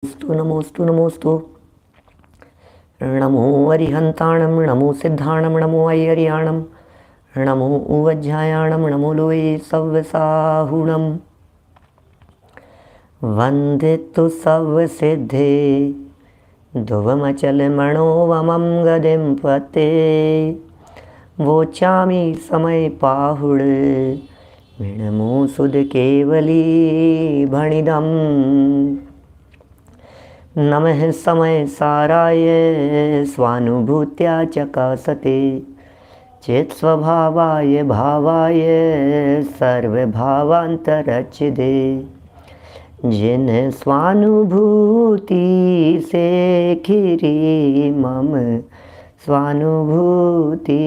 नमोस्तु नमोस्तु। नमो अरिहंताणं नमो सिद्धाणं नमो अय्यरियाणं नमो उवज्झायाणं नमो लोये सव्वसाहुणं। वन्दितु सव्वसिद्धे ध्रुवमचलमणोवमं गदिं पते। वोचामि समय पाहुड विणमो सुध केवली भणिदम्। नमः समय साराय स्वानुभूत्या चकासते चेत स्वभावाय भावाय सर्वभावांतरच्चिदे। जिन स्वानुभूति से खिरी मम स्वानुभूति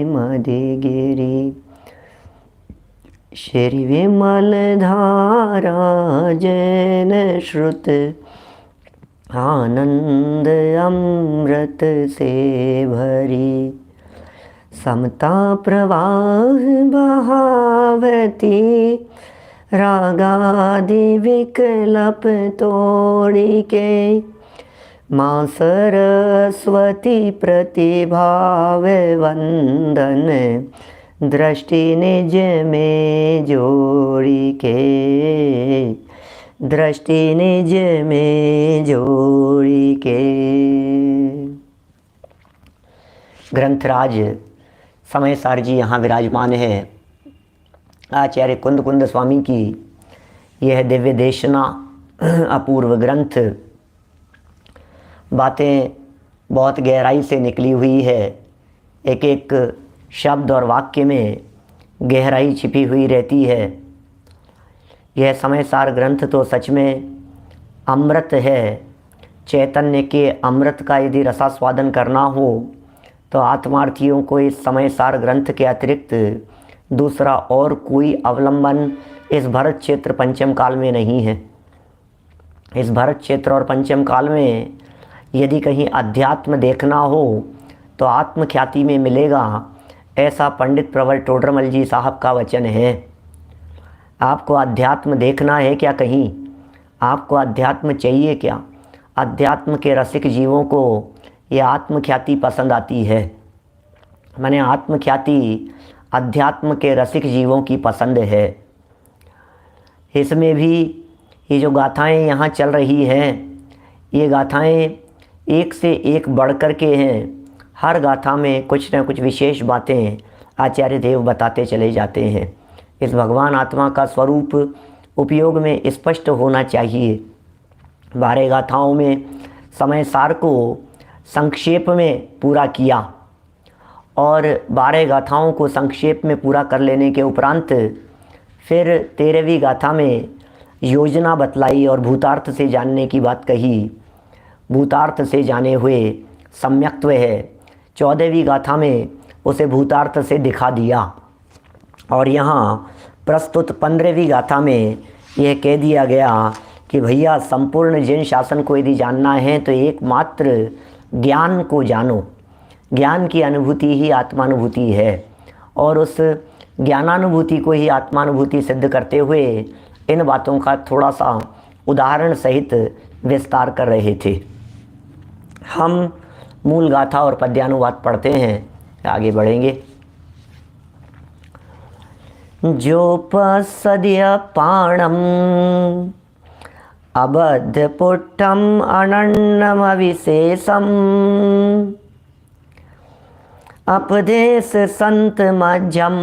मधिगिरी। श्री विमल धारा जैन श्रुत आनंद अमृत से भरी। समता प्रवाह बहावती रागादि विकल्प तोड़ी के। माँ सरस्वती प्रतिभाव वंदन दृष्टि निज में जोड़ी के। दृष्टि निज में जोड़ी के। ग्रंथराज समय सार जी यहाँ विराजमान है। आचार्य कुंद कुंद स्वामी की यह दिव्य देशना अपूर्व ग्रंथ बातें बहुत गहराई से निकली हुई है। एक एक शब्द और वाक्य में गहराई छिपी हुई रहती है। यह समय सार ग्रंथ तो सच में अमृत है। चैतन्य के अमृत का यदि रसास्वादन करना हो तो आत्मार्थियों को इस समय सार ग्रंथ के अतिरिक्त दूसरा और कोई अवलंबन इस भरत क्षेत्र पंचम काल में नहीं है। इस भरत क्षेत्र और पंचम काल में यदि कहीं अध्यात्म देखना हो तो आत्मख्याति में मिलेगा, ऐसा पंडित प्रवर टोडरमल जी साहब का वचन है। आपको अध्यात्म देखना है क्या? कहीं आपको अध्यात्म चाहिए क्या? अध्यात्म के रसिक जीवों को ये आत्मख्याति पसंद आती है। माने आत्मख्याति अध्यात्म के रसिक जीवों की पसंद है। इसमें भी ये जो गाथाएं यहाँ चल रही हैं, ये गाथाएं एक से एक बढ़ कर के हैं। हर गाथा में कुछ न कुछ विशेष बातें आचार्य देव बताते चले जाते हैं। इस भगवान आत्मा का स्वरूप उपयोग में स्पष्ट होना चाहिए। 12 गाथाओं में समय सार को संक्षेप में पूरा किया और 12 गाथाओं को संक्षेप में पूरा कर लेने के उपरांत फिर 13वीं गाथा में योजना बतलाई और भूतार्थ से जानने की बात कही। भूतार्थ से जाने हुए सम्यक्त्व है। 14वीं गाथा में उसे भूतार्थ से दिखा दिया और यहाँ प्रस्तुत 15वीं गाथा में यह कह दिया गया कि भैया संपूर्ण जिन शासन को यदि जानना है तो एकमात्र ज्ञान को जानो। ज्ञान की अनुभूति ही आत्मानुभूति है और उस ज्ञानानुभूति को ही आत्मानुभूति सिद्ध करते हुए इन बातों का थोड़ा सा उदाहरण सहित विस्तार कर रहे थे। हम मूल गाथा और पद्यानुवाद पढ़ते हैं, आगे बढ़ेंगे। जोपसद्य पाणम अबद्ध पुट्टम अनन्नम विशेषम। अपदेश संत मध्यम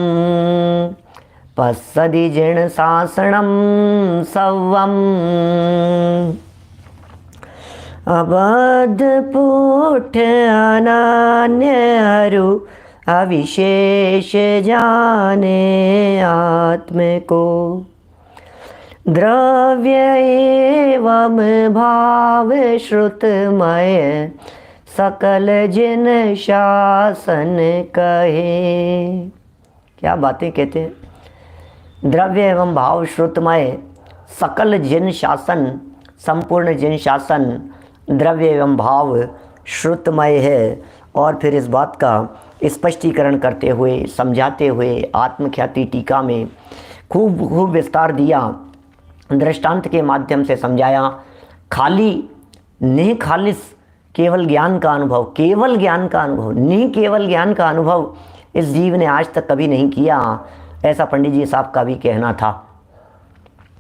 पश्यदि जिण शासनम सव्वम। अबद्ध पुट्ठ अनन्य अरु अविशेष जाने आत्म को। द्रव्य एवं भाव श्रुतमय सकल जिन शासन कहे। क्या बातें कहते हैं। द्रव्य एवं भाव श्रुतमय सकल जिन शासन, संपूर्ण जिन शासन द्रव्य एवं भाव श्रुतमय है। और फिर इस बात का स्पष्टीकरण करते हुए समझाते हुए आत्मख्याति टीका में खूब विस्तार दिया। दृष्टांत के माध्यम से समझाया। खाली नहीं खालिस केवल ज्ञान का अनुभव, केवल ज्ञान का अनुभव नहीं, केवल ज्ञान का अनुभव इस जीव ने आज तक कभी नहीं किया, ऐसा पंडित जी साहब का भी कहना था।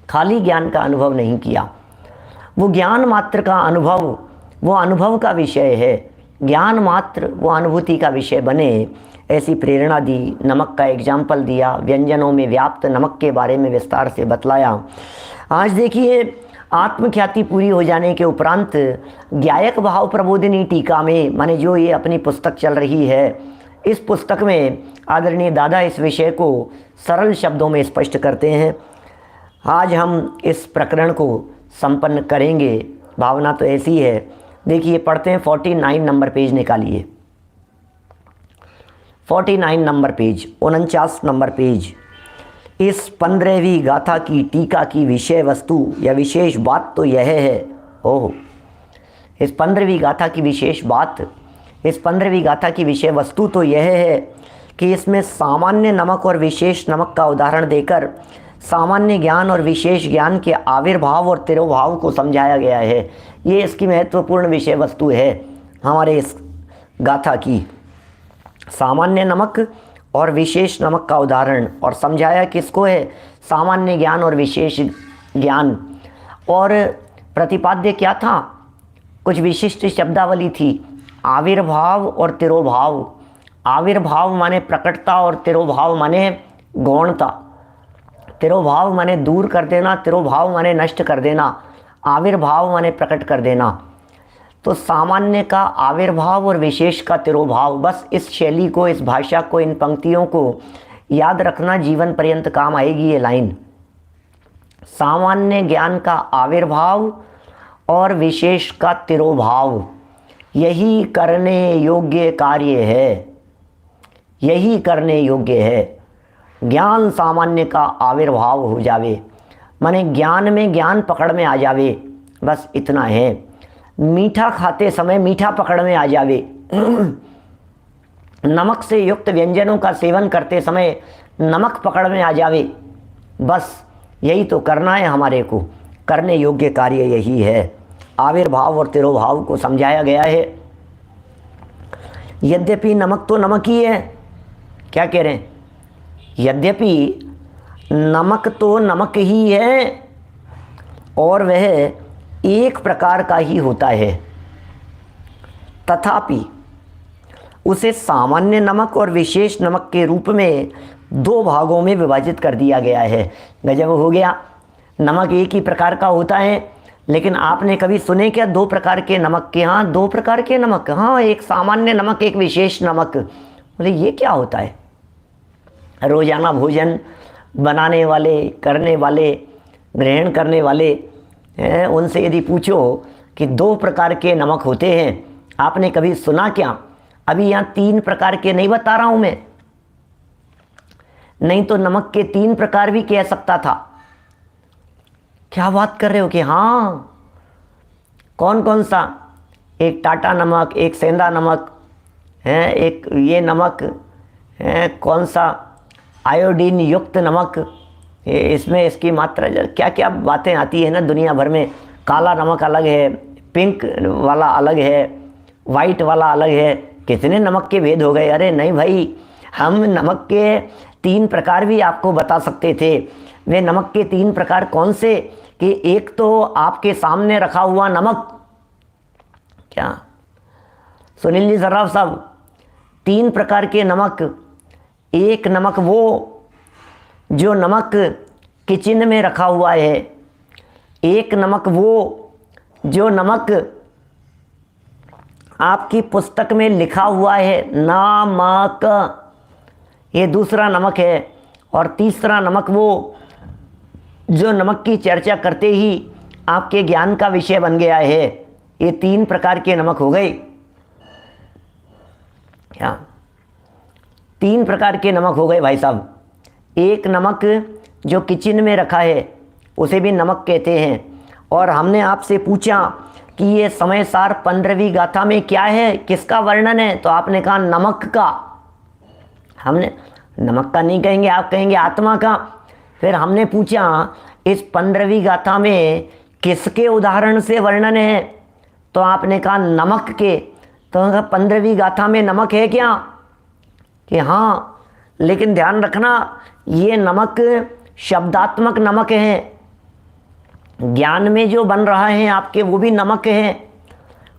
खाली ज्ञान का अनुभव नहीं किया, वो ज्ञान मात्र का अनुभव वो अनुभव का विषय है, ज्ञान मात्र वो अनुभूति का विषय बने, ऐसी प्रेरणा दी। नमक का एग्जाम्पल दिया, व्यंजनों में व्याप्त नमक के बारे में विस्तार से बतलाया। आज देखिए आत्मख्याति पूरी हो जाने के उपरांत ज्ञायक भाव प्रबोधिनी टीका में, माने जो ये अपनी पुस्तक चल रही है, इस पुस्तक में आदरणीय दादा इस विषय को सरल शब्दों में स्पष्ट करते हैं। आज हम इस प्रकरण को संपन्न करेंगे, भावना तो ऐसी है। देखिए पढ़ते हैं, 49 नंबर पेज निकालिए, 49 नंबर पेज, 49 नंबर पेज। इस 15वीं गाथा की टीका की विषय वस्तु या विशेष बात तो यह है, ओह, इस 15वीं गाथा की विशेष बात, इस 15वीं गाथा की विषय वस्तु तो यह है कि इसमें सामान्य नमक और विशेष नमक का उदाहरण देकर सामान्य ज्ञान और विशेष ज्ञान के आविर्भाव और तिरोभाव को समझाया गया है। ये इसकी महत्वपूर्ण विषय वस्तु है हमारे इस गाथा की। सामान्य नमक और विशेष नमक का उदाहरण, और समझाया किसको है, सामान्य ज्ञान और विशेष ज्ञान। और प्रतिपाद्य क्या था, कुछ विशिष्ट शब्दावली थी, आविर्भाव और तिरोभाव। आविर्भाव माने प्रकटता और तिरोभाव माने गौणता। तिरोभाव माने दूर कर देना, तिरोभाव माने नष्ट कर देना, आविर्भाव माने प्रकट कर देना। तो सामान्य का आविर्भाव और विशेष का तिरोभाव, बस इस शैली को, इस भाषा को, इन पंक्तियों को याद रखना, जीवन पर्यंत काम आएगी ये लाइन। सामान्य ज्ञान का आविर्भाव और विशेष का तिरोभाव, यही करने योग्य कार्य है, यही करने योग्य है। ज्ञान सामान्य का आविर्भाव हो जावे, माने ज्ञान में ज्ञान पकड़ में आ जावे, बस इतना है। मीठा खाते समय मीठा पकड़ में आ जावे, नमक से युक्त व्यंजनों का सेवन करते समय नमक पकड़ में आ जावे, बस यही तो करना है हमारे को, करने योग्य कार्य यही है। आविर्भाव और तिरोभाव को समझाया गया है। यद्यपि नमक तो नमक ही है, क्या कह रहे हैं, यद्यपि नमक तो नमक ही है और वह एक प्रकार का ही होता है, तथापि उसे सामान्य नमक और विशेष नमक के रूप में दो भागों में विभाजित कर दिया गया है। गजब हो गया, नमक एक ही प्रकार का होता है, लेकिन आपने कभी सुने क्या दो प्रकार के नमक के? हाँ, दो प्रकार के नमक, हाँ, एक सामान्य नमक, एक विशेष नमक। बोले ये क्या होता है? रोजाना भोजन बनाने वाले, करने वाले, ग्रहण करने वाले उनसे यदि पूछो कि दो प्रकार के नमक होते हैं, आपने कभी सुना क्या? अभी यहाँ 3 प्रकार के नहीं बता रहा हूँ मैं, नहीं तो नमक के 3 प्रकार भी कह सकता था। क्या बात कर रहे हो कि हाँ, कौन कौन सा? एक टाटा नमक, एक सेंधा नमक है, एक ये नमक है, कौन सा आयोडीन युक्त नमक, इसमें इसकी मात्रा, क्या क्या बातें आती है ना दुनिया भर में। काला नमक अलग है, पिंक वाला अलग है, वाइट वाला अलग है, कितने नमक के भेद हो गए। अरे नहीं भाई, हम नमक के 3 प्रकार भी आपको बता सकते थे। वे नमक के 3 प्रकार कौन से? कि एक तो आपके सामने रखा हुआ नमक, क्या सुनील जी सर्राफ साहब, 3 प्रकार के नमक। एक नमक वो जो नमक किचन में रखा हुआ है, एक नमक वो जो नमक आपकी पुस्तक में लिखा हुआ है, नमक, ये दूसरा नमक है। और तीसरा नमक वो जो नमक की चर्चा करते ही आपके ज्ञान का विषय बन गया है। ये 3 प्रकार के नमक हो गए। क्या 3 प्रकार के नमक हो गए भाई साहब? एक नमक जो किचन में रखा है उसे भी नमक कहते हैं। और हमने आपसे पूछा कि ये समय सार 15वीं गाथा में क्या है, किसका वर्णन है? तो आपने कहा नमक का। हमने नमक का नहीं कहेंगे, आप कहेंगे आत्मा का। फिर हमने पूछा इस 15वीं गाथा में किसके उदाहरण से वर्णन है? तो आपने कहा नमक के, तो 15वीं गाथा में नमक है क्या? कि हाँ, लेकिन ध्यान रखना ये नमक शब्दात्मक नमक है, ज्ञान में जो बन रहा है आपके वो भी नमक है,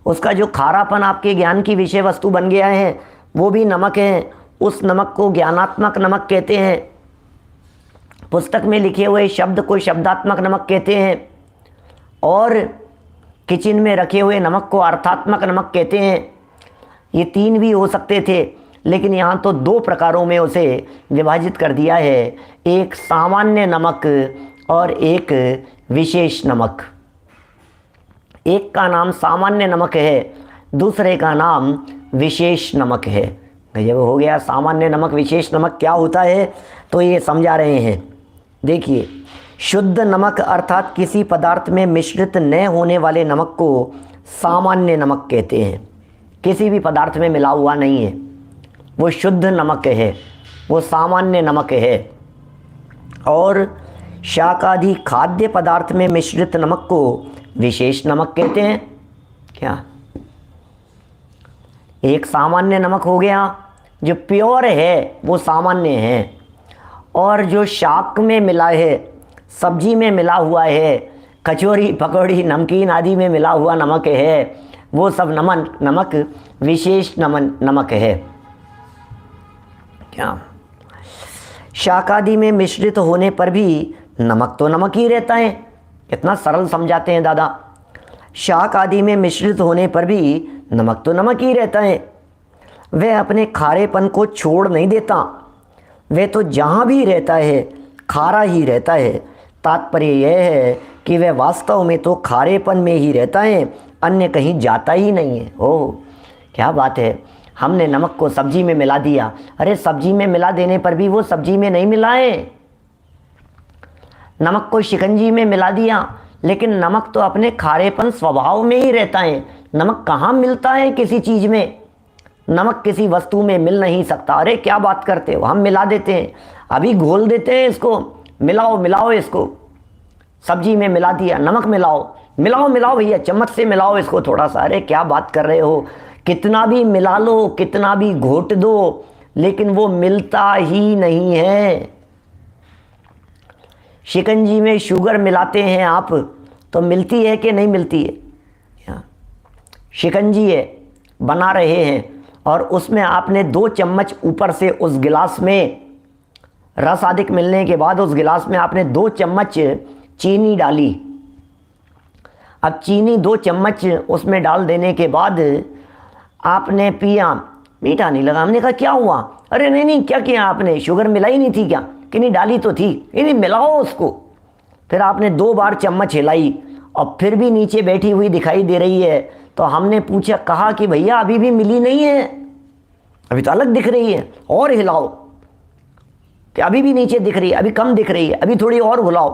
उसका जो खारापन आपके ज्ञान की विषय वस्तु बन गया है वो भी नमक है। उस नमक को ज्ञानात्मक नमक कहते हैं। पुस्तक में लिखे हुए शब्द को शब्दात्मक नमक कहते हैं, और किचन में रखे हुए नमक को अर्थात्मक नमक कहते हैं। ये 3 भी हो सकते थे, लेकिन यहाँ तो 2 प्रकारों में उसे विभाजित कर दिया है, एक सामान्य नमक और एक विशेष नमक। एक का नाम सामान्य नमक है, दूसरे का नाम विशेष नमक है। जब हो गया सामान्य नमक विशेष नमक क्या होता है, तो ये समझा रहे हैं। देखिए, शुद्ध नमक अर्थात किसी पदार्थ में मिश्रित न होने वाले नमक को सामान्य नमक कहते हैं। किसी भी पदार्थ में मिला हुआ नहीं है, वो शुद्ध नमक है, वो सामान्य नमक है। और शाकादि खाद्य पदार्थ में मिश्रित नमक को विशेष नमक कहते हैं। क्या? एक सामान्य नमक हो गया, जो प्योर है वो सामान्य है, और जो शाक में मिला है, सब्जी में मिला हुआ है, कचौरी पकौड़ी नमकीन आदि में मिला हुआ नमक है, वो सब नमक विशेष नमक है। क्या? शाकादि में मिश्रित होने पर भी नमक तो नमक ही रहता है। कितना सरल समझाते हैं दादा। शाक आदि में मिश्रित होने पर भी नमक तो नमक ही रहता है, वह अपने खारेपन को छोड़ नहीं देता, वह तो जहाँ भी रहता है खारा ही रहता है। तात्पर्य यह है कि वह वास्तव में तो खारेपन में ही रहता है, अन्य कहीं जाता ही नहीं है। ओह, क्या बात है। हमने नमक को सब्जी में मिला दिया। अरे सब्जी में मिला देने पर भी वो सब्जी में नहीं मिला है। नमक को शिकंजी में मिला दिया, लेकिन नमक तो अपने खारेपन स्वभाव में ही रहता है। नमक कहाँ मिलता है किसी चीज़ में? नमक किसी वस्तु में मिल नहीं सकता। अरे क्या बात करते हो, हम मिला देते हैं, अभी घोल देते हैं इसको, मिलाओ मिलाओ इसको। सब्जी में मिला दिया, नमक मिलाओ मिलाओ मिलाओ भैया, चम्मच से मिलाओ इसको थोड़ा सा। अरे क्या बात कर रहे हो, कितना भी मिला लो, कितना भी घोट दो, लेकिन वो मिलता ही नहीं है। शिकंजी में शुगर मिलाते हैं आप, तो मिलती है कि नहीं मिलती है? शिकंजी है, बना रहे हैं, और उसमें आपने 2 चम्मच ऊपर से उस गिलास में रस अधिक मिलने के बाद उस गिलास में आपने 2 चम्मच चीनी डाली। अब चीनी 2 चम्मच उसमें डाल देने के बाद आपने पिया, मीठा नहीं लगा। हमने कहा क्या हुआ? अरे नहीं नहीं, क्या किया आपने, शुगर मिलाई नहीं थी क्या? कि नहीं, डाली तो थी। नहीं मिलाओ उसको। फिर आपने 2 बार चम्मच हिलाई और फिर भी नीचे बैठी हुई दिखाई दे रही है। तो हमने पूछा, कहा कि भैया अभी भी मिली नहीं है, अभी तो अलग दिख रही है, और हिलाओ। कि अभी भी नीचे दिख रही है, अभी कम दिख रही है, अभी थोड़ी और हिलाओ,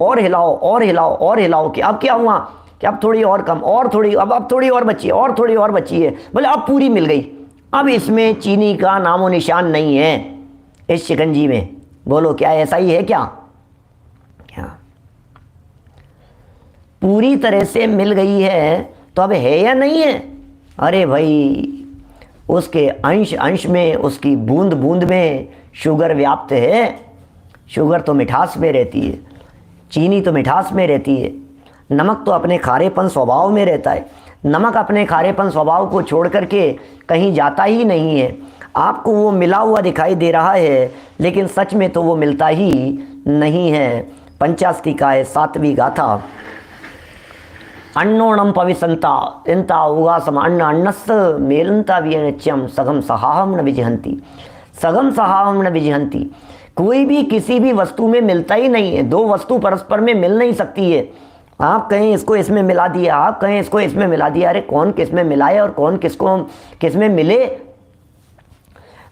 और हिलाओ और हिलाओ और हिलाओ। कि अब क्या हुआ? कि अब थोड़ी और कम, और थोड़ी, अब थोड़ी और बची है, और थोड़ी और बची है। बोले अब पूरी मिल गई। अब इसमें चीनी का नामो निशान नहीं है इस शिकंजी में। बोलो क्या ऐसा ही है क्या? क्या पूरी तरह से मिल गई है तो अब है या नहीं है? अरे भाई, उसके अंश अंश में, उसकी बूंद बूंद में शुगर व्याप्त है। शुगर तो मिठास में रहती है, चीनी तो मिठास में रहती है, नमक तो अपने खारेपन स्वभाव में रहता है। नमक अपने खारेपन स्वभाव को छोड़ करके कहीं जाता ही नहीं है। आपको वो मिला हुआ दिखाई दे रहा है, लेकिन सच में तो वो मिलता ही नहीं है। पंचास्तिकाय 7वीं गाथा। अन्नोणम पविसंता इंता उगासम अन्न अन्नस मेलंता वियनच्यम सगम सहाहम न विजहंती। सगम सहाहम न विजहंती। कोई भी किसी भी वस्तु में मिलता ही नहीं है। 2 वस्तु परस्पर में मिल नहीं सकती है। आप कहें इसको इसमें मिला दिया, आप कहें इसको इसमें मिला दिया। अरे कौन किस में मिलाए और कौन किसको किस में मिले?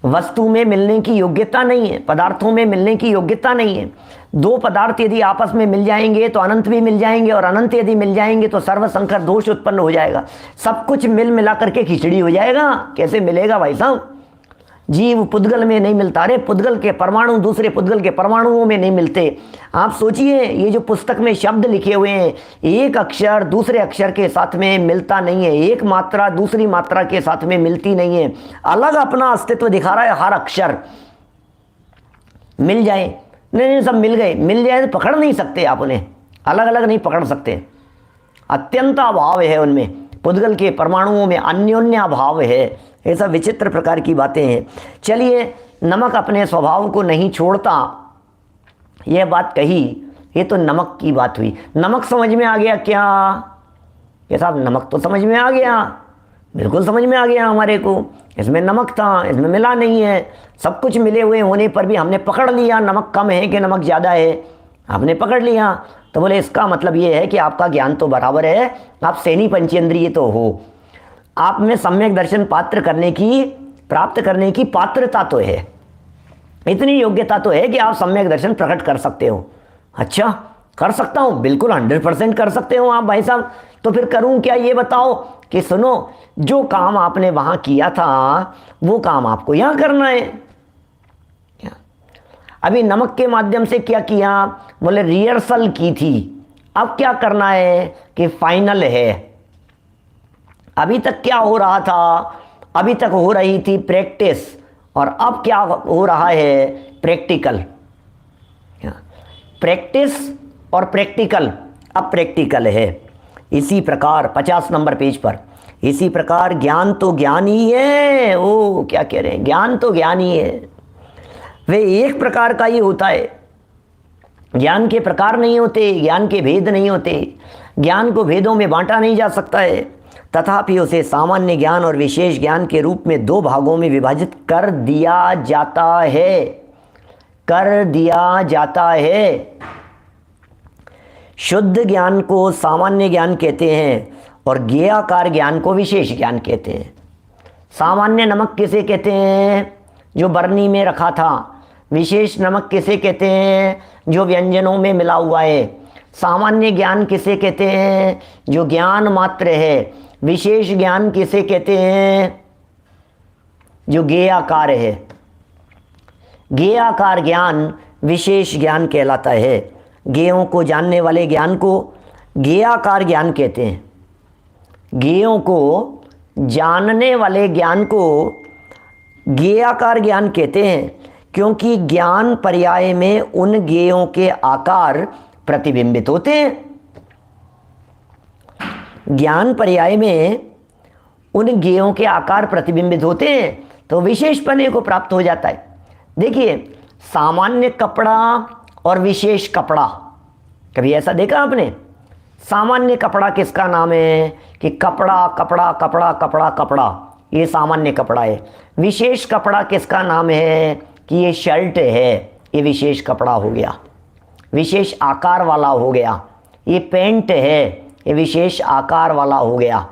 वस्तु में मिलने की योग्यता नहीं है, पदार्थों में मिलने की योग्यता नहीं है। 2 पदार्थ यदि आपस में मिल जाएंगे तो अनंत भी मिल जाएंगे, और अनंत यदि मिल जाएंगे तो सर्वसंकर दोष उत्पन्न हो जाएगा। सब कुछ मिल मिला करके खिचड़ी हो जाएगा। कैसे मिलेगा भाई साहब? जीव पुद्गल में नहीं मिलता। अरे पुद्गल के परमाणु दूसरे पुद्गल के परमाणुओं में नहीं मिलते। आप सोचिए, ये जो पुस्तक में शब्द लिखे हुए हैं, एक अक्षर दूसरे अक्षर के साथ में मिलता नहीं है, एक मात्रा दूसरी मात्रा के साथ में मिलती नहीं है, अलग अपना अस्तित्व दिखा रहा है हर अक्षर। मिल जाए, नहीं सब मिल गए, मिल जाए तो पकड़ नहीं सकते आप उन्हें, अलग अलग नहीं पकड़ सकते। अत्यंत अभाव है उनमें, पुद्गल के परमाणुओं में अन्योन्य अभाव है। ये सब विचित्र प्रकार की बातें हैं। चलिए, नमक अपने स्वभाव को नहीं छोड़ता, यह बात कही, ये तो नमक की बात हुई। नमक समझ में आ गया क्या? ये साहब नमक तो समझ में आ गया, बिल्कुल समझ में आ गया हमारे को। इसमें नमक था, इसमें मिला नहीं है। सब कुछ मिले हुए होने पर भी हमने पकड़ लिया नमक कम है कि नमक ज़्यादा है, आपने पकड़ लिया। तो बोले इसका मतलब ये है कि आपका ज्ञान तो बराबर है, आप सेनी पंचेंद्रिय तो हो, आप में सम्यक दर्शन प्राप्त करने की पात्रता तो है, इतनी योग्यता तो है कि आप सम्यक दर्शन प्रकट कर सकते हो। अच्छा, कर सकता हूँ, बिल्कुल 100% कर सकते हो आप भाई साहब। तो फिर करूँ क्या, ये बताओ कि सुनो, जो काम आपने वहाँ किया था वो काम आपको यहाँ करना है। अभी नमक के माध्यम से क्या किया, बोले रिहर्सल की थी, अब क्या करना है कि फाइनल है। अभी तक क्या हो रहा था, अभी तक हो रही थी प्रैक्टिस, और अब क्या हो रहा है, प्रैक्टिकल। प्रैक्टिस और प्रैक्टिकल, अब प्रैक्टिकल है। इसी प्रकार 50 नंबर पेज पर, इसी प्रकार ज्ञान तो ज्ञान ही है। ओ क्या कह रहे हैं, ज्ञान तो ज्ञान ही है, वे एक प्रकार का ही होता है। ज्ञान के प्रकार नहीं होते, ज्ञान के भेद नहीं होते, ज्ञान को भेदों में बांटा नहीं जा सकता है। तथापि उसे सामान्य ज्ञान और विशेष ज्ञान के रूप में दो भागों में विभाजित कर दिया जाता है। शुद्ध ज्ञान को सामान्य ज्ञान कहते हैं और ज्ञेयाकार ज्ञान को विशेष ज्ञान कहते हैं। सामान्य नमक किसे कहते हैं, जो बरनी में रखा था। विशेष नमक किसे कहते हैं, जो व्यंजनों में मिला हुआ है। सामान्य ज्ञान किसे कहते हैं, जो ज्ञान मात्र है। विशेष ज्ञान किसे कहते हैं, जो ज्ञेयाकार है। ज्ञेयाकार ज्ञान विशेष ज्ञान कहलाता है। ज्ञेयों को जानने वाले ज्ञान को ज्ञेयाकार ज्ञान कहते हैं। ज्ञेयों को जानने वाले ज्ञान को ज्ञेयाकार ज्ञान कहते हैं, क्योंकि ज्ञान पर्याय में उन ज्ञेयों के आकार प्रतिबिंबित होते हैं। ज्ञान पर्याय में उन ज्ञेयों के आकार प्रतिबिंबित होते हैं, तो विशेषपने को प्राप्त हो जाता है। देखिए, सामान्य कपड़ा और विशेष कपड़ा, कभी ऐसा देखा आपने? सामान्य कपड़ा किसका नाम है कि कपड़ा कपड़ा कपड़ा कपड़ा कपड़ा, ये सामान्य कपड़ा है। विशेष कपड़ा किसका नाम है कि ये शर्ट है, ये विशेष कपड़ा हो गया, विशेष आकार वाला हो गया। ये पैंट है, ये विशेष आकार वाला हो गया।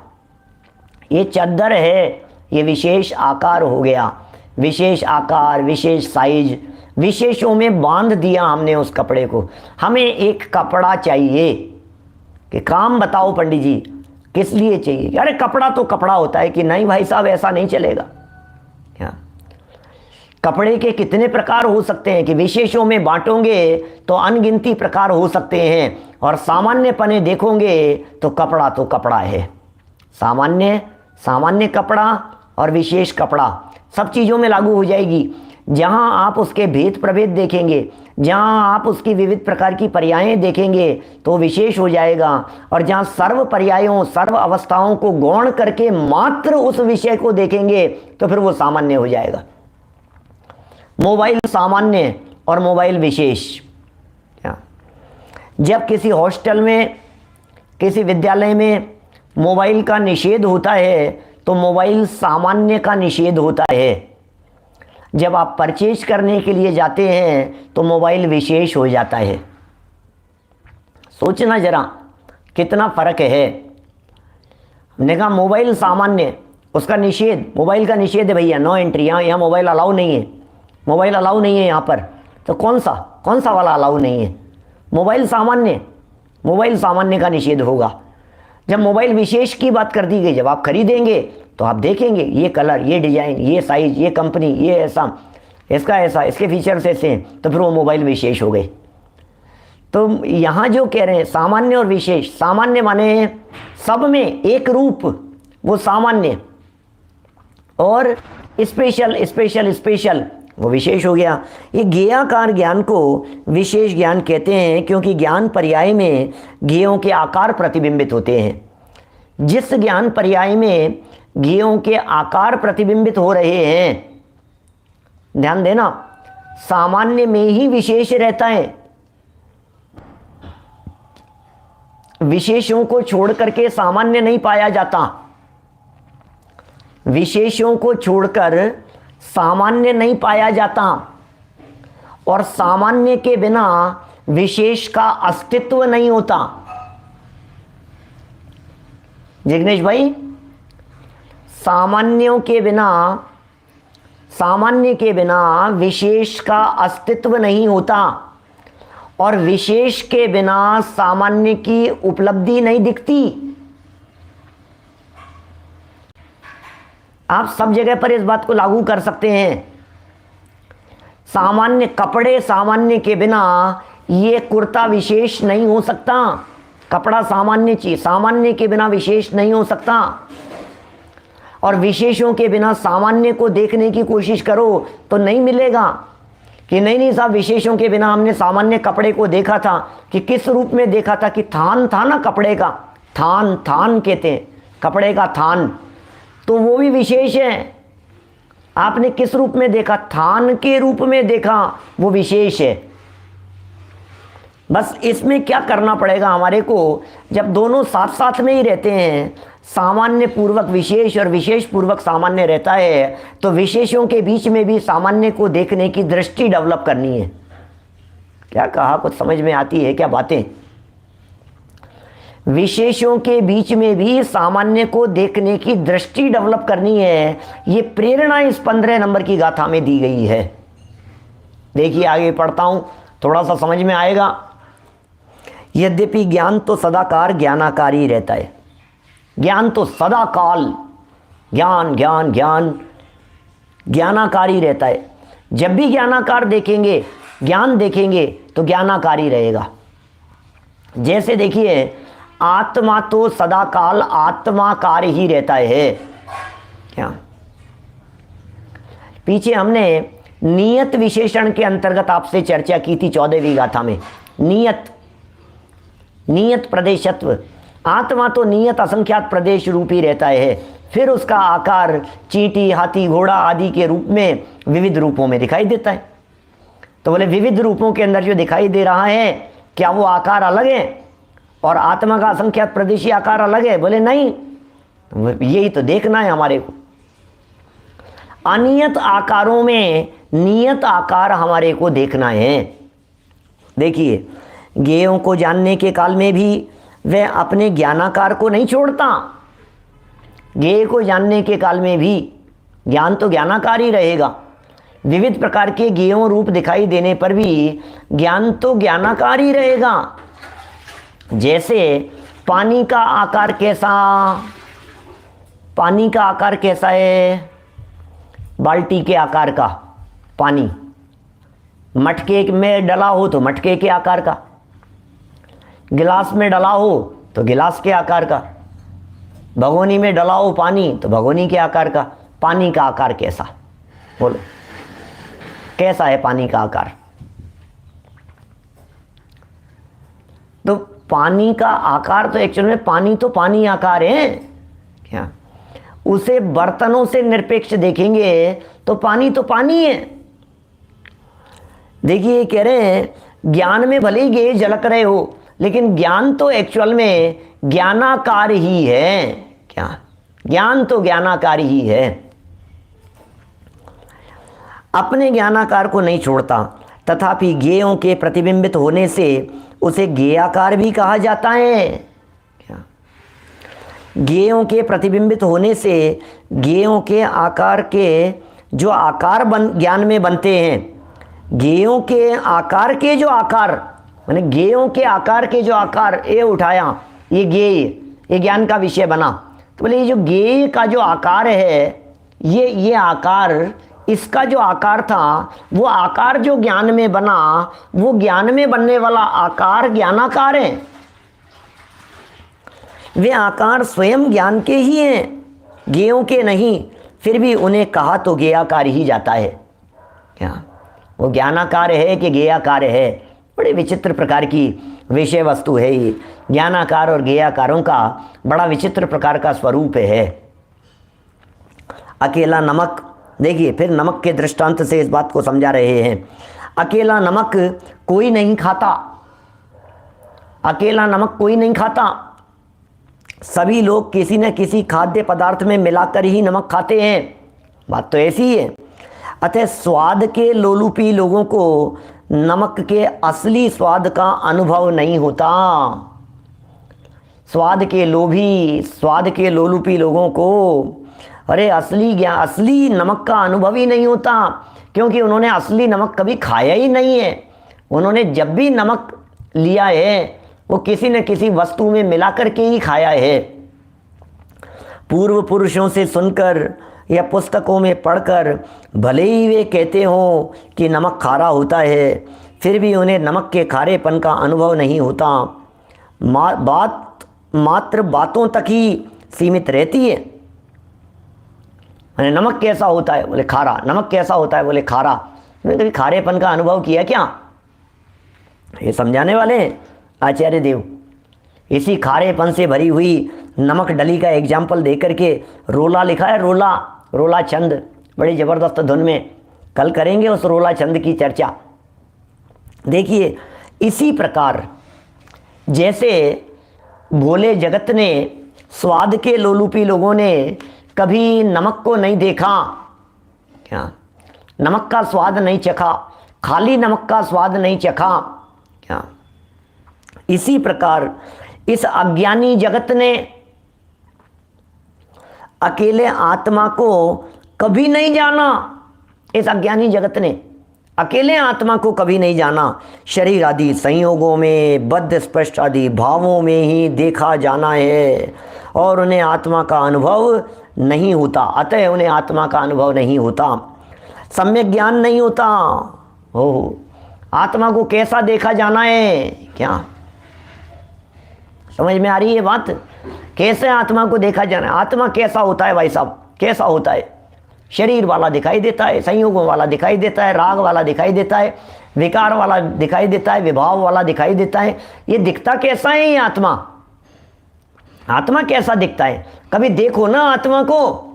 ये चादर है, ये विशेष आकार हो गया। विशेष आकार, विशेष साइज, विशेषों में बांध दिया हमने उस कपड़े को। हमें एक कपड़ा चाहिए कि काम बताओ पंडित जी किस लिए चाहिए। अरे कपड़ा तो कपड़ा होता है कि नहीं भाई साहब, ऐसा नहीं चलेगा। क्या कपड़े के कितने प्रकार हो सकते हैं कि विशेषों में बांटोगे तो अनगिनती प्रकार हो सकते हैं, और सामान्य पने देखोगे तो कपड़ा तो कपड़ा है। सामान्य कपड़ा और विशेष कपड़ा सब चीज़ों में लागू हो जाएगी। जहाँ आप उसके भेद प्रभेद देखेंगे, जहाँ आप उसकी विविध प्रकार की पर्यायें देखेंगे तो विशेष हो जाएगा, और जहाँ सर्व पर्यायों सर्व अवस्थाओं को गौण करके मात्र उस विषय को देखेंगे तो फिर वो सामान्य हो जाएगा। मोबाइल सामान्य और मोबाइल विशेष। जब किसी हॉस्टल में, किसी विद्यालय में मोबाइल का निषेध होता है तो मोबाइल सामान्य का निषेध होता है। जब आप परचेज करने के लिए जाते हैं तो मोबाइल विशेष हो जाता है। सोचना जरा कितना फर्क है। हमने कहा मोबाइल सामान्य, उसका निषेध, मोबाइल का निषेध है भैया, नो एंट्री, यहाँ मोबाइल अलाउ नहीं है, मोबाइल अलाउ नहीं है यहाँ पर। तो कौन सा वाला अलाउ नहीं है? मोबाइल सामान्य का निषेध होगा। जब मोबाइल विशेष की बात कर दी गई, जब आप खरीदेंगे तो आप देखेंगे ये कलर, ये डिजाइन, ये साइज, ये कंपनी, ये ऐसा, इसका ऐसा, इसके फीचर्स ऐसे हैं, तो फिर वो मोबाइल विशेष हो गए। तो यहाँ जो कह रहे हैं सामान्य और विशेष, सामान्य माने सब में एक रूप, वो सामान्य, और स्पेशल स्पेशल स्पेशल वो विशेष हो गया। ये ज्ञेयाकार ज्ञान को विशेष ज्ञान कहते हैं, क्योंकि ज्ञान पर्याय में ज्ञेयों के आकार प्रतिबिंबित होते हैं। जिस ज्ञान पर्याय में ज्ञेयों के आकार प्रतिबिंबित हो रहे हैं, ध्यान देना, सामान्य में ही विशेष रहता है। विशेषों को छोड़ करके सामान्य नहीं पाया जाता, विशेषों को छोड़कर सामान्य नहीं पाया जाता, और सामान्य के बिना विशेष का अस्तित्व नहीं होता। जिग्नेश भाई, सामान्य के बिना विशेष का अस्तित्व नहीं होता, और विशेष के बिना सामान्य की उपलब्धि नहीं दिखती। आप सब जगह पर इस बात को लागू कर सकते हैं। सामान्य कपड़े, सामान्य के बिना ये कुर्ता विशेष नहीं हो सकता। कपड़ा सामान्य चीज, सामान्य के बिना विशेष नहीं हो सकता। और विशेषों के बिना सामान्य को देखने की कोशिश करो तो नहीं मिलेगा कि नहीं साहब, विशेषों के बिना हमने सामान्य कपड़े को देखा था, कि किस रूप में देखा था, कि थान था ना कपड़े का, थान कहते हैं कपड़े का थान, तो वो भी विशेष है। आपने किस रूप में देखा? थान के रूप में देखा, वो विशेष है। बस इसमें क्या करना पड़ेगा हमारे को, जब दोनों साथ साथ में ही रहते हैं, सामान्य पूर्वक विशेष और विशेष पूर्वक सामान्य रहता है, तो विशेषों के बीच में भी सामान्य को देखने की दृष्टि डेवलप करनी है। क्या कहा, कुछ समझ में आती है क्या बातें? विशेषों के बीच में भी सामान्य को देखने की दृष्टि डेवलप करनी है। ये प्रेरणा इस 15 नंबर की गाथा में दी गई है। देखिए आगे पढ़ता हूं, थोड़ा सा समझ में आएगा। यद्यपि ज्ञान तो सदाकाल ज्ञानाकारी रहता है। ज्ञान तो सदाकाल ज्ञान ज्ञान ज्ञान ज्ञानाकारी रहता है। जब भी ज्ञानाकार देखेंगे, ज्ञान देखेंगे तो ज्ञानाकारी रहेगा। जैसे देखिए, आत्मा तो सदाकाल आत्माकार ही रहता है। क्या पीछे हमने नियत विशेषण के अंतर्गत आपसे चर्चा की थी 14वीं गाथा में। नियत प्रदेशत्व, आत्मा तो नियत असंख्यात प्रदेश रूपी रहता है, फिर उसका आकार चींटी, हाथी, घोड़ा आदि के रूप में विविध रूपों में दिखाई देता है। तो बोले विविध रूपों के अंदर जो दिखाई दे रहा है, क्या वो आकार अलग है और आत्मा का असंख्यात प्रदेशी आकार अलग है? बोले नहीं, यही तो देखना है हमारे को। अनियत आकारों में नियत आकार हमारे को देखना है। देखिए, ज्ञेयों को जानने के काल में भी वह अपने ज्ञानाकार को नहीं छोड़ता। ज्ञेय को जानने के काल में भी ज्ञान तो ज्ञानाकार ही रहेगा। विविध प्रकार के ज्ञेयों रूप दिखाई देने पर भी ज्ञान तो ज्ञानाकार ही रहेगा। जैसे पानी का आकार कैसा, पानी का आकार कैसा है? बाल्टी के आकार का पानी, मटके में डला हो तो मटके के आकार का, गिलास में डला हो तो गिलास के आकार का, भगोनी में डला हो पानी तो भगोनी के आकार का। पानी का आकार कैसा? बोलो, कैसा है पानी का आकार? तो पानी का आकार तो एक्चुअल में पानी तो पानी आकार है। क्या उसे बर्तनों से निरपेक्ष देखेंगे तो पानी तो पानी है। देखिए, ये कह रहे हैं ज्ञान में भले ही गे झलक रहे हो, लेकिन ज्ञान तो एक्चुअल में ज्ञानाकार ही है। क्या ज्ञान तो ज्ञानाकार ही है, अपने ज्ञानाकार को नहीं छोड़ता। तथापि ज्ञेयों के प्रतिबिंबित होने से उसे ज्ञेयाकार भी कहा जाता है। क्या ज्ञेयों के प्रतिबिंबित होने से ज्ञेयों के आकार के जो आकार ज्ञान में बनते हैं, ज्ञेयों के आकार के जो आकार, माने ज्ञेयों के आकार के जो आकार, ये उठाया ये ज्ञेय, ये ज्ञान का विषय बना। तो बोले ये जो ज्ञेय का जो आकार है, ये आकार, इसका जो आकार था, वो आकार जो ज्ञान में बना, वो ज्ञान में बनने वाला आकार ज्ञानाकार है। वे आकार स्वयं ज्ञान के ही हैं, ज्ञेयों के नहीं। फिर भी उन्हें कहा तो ज्ञेयाकार ही जाता है। क्या वो ज्ञानाकार है कि ज्ञेयाकार है? बड़े विचित्र प्रकार की विषय वस्तु है ये। ज्ञानाकार और ज्ञेयाकारों का बड़ा विचित्र प्रकार का स्वरूप है। अकेला नमक, देखिए फिर नमक के दृष्टांत से इस बात को समझा रहे हैं। अकेला नमक कोई नहीं खाता, अकेला नमक कोई नहीं खाता। सभी लोग किसी न किसी खाद्य पदार्थ में मिलाकर ही नमक खाते हैं। बात तो ऐसी ही है। अतः स्वाद के लोलुपी लोगों को नमक के असली स्वाद का अनुभव नहीं होता। स्वाद के लोभी, स्वाद के लोलुपी लोगों को अरे असली नमक का अनुभव ही नहीं होता, क्योंकि उन्होंने असली नमक कभी खाया ही नहीं है। उन्होंने जब भी नमक लिया है वो किसी न किसी वस्तु में मिलाकर के ही खाया है। पूर्व पुरुषों से सुनकर या पुस्तकों में पढ़कर भले ही वे कहते हों कि नमक खारा होता है, फिर भी उन्हें नमक के खारेपन का अनुभव नहीं होता। बात मात्र बातों तक ही सीमित रहती है। नमक कैसा होता है? बोले खारा। नमक कैसा होता है? बोले खारा। तुमने कभी खारेपन का अनुभव किया क्या? ये समझाने वाले हैं आचार्य देव। इसी खारेपन से भरी हुई नमक डली का एग्जाम्पल देकर के रोला लिखा है, रोला चंद, बड़ी ज़बरदस्त धुन में। कल करेंगे उस रोला चंद की चर्चा। देखिए इसी प्रकार जैसे भोले जगत ने, स्वाद के लोलुपी लोगों ने कभी नमक को नहीं देखा, क्या नमक का स्वाद नहीं चखा, खाली नमक का स्वाद नहीं चखा, क्या इसी प्रकार इस अज्ञानी जगत ने अकेले आत्मा को कभी नहीं जाना। इस अज्ञानी जगत ने अकेले आत्मा को कभी नहीं जाना। शरीर आदि संयोगों में, बद्ध स्पष्ट आदि भावों में ही देखा जाना है और उन्हें आत्मा का अनुभव नहीं होता। अतः उन्हें आत्मा का अनुभव नहीं होता, सम्यक ज्ञान नहीं होता। हो आत्मा को कैसा देखा जाना है? क्या समझ में आ रही है बात? कैसे आत्मा को देखा जाना है? आत्मा कैसा होता है भाई साहब? कैसा होता है? शरीर वाला दिखाई देता है, संयोगों वाला दिखाई देता है, राग वाला दिखाई देता है, विकार वाला दिखाई देता है, विभाव वाला दिखाई देता है। ये दिखता कैसा है ये आत्मा? आत्मा कैसा दिखता है? कभी देखो ना आत्मा को।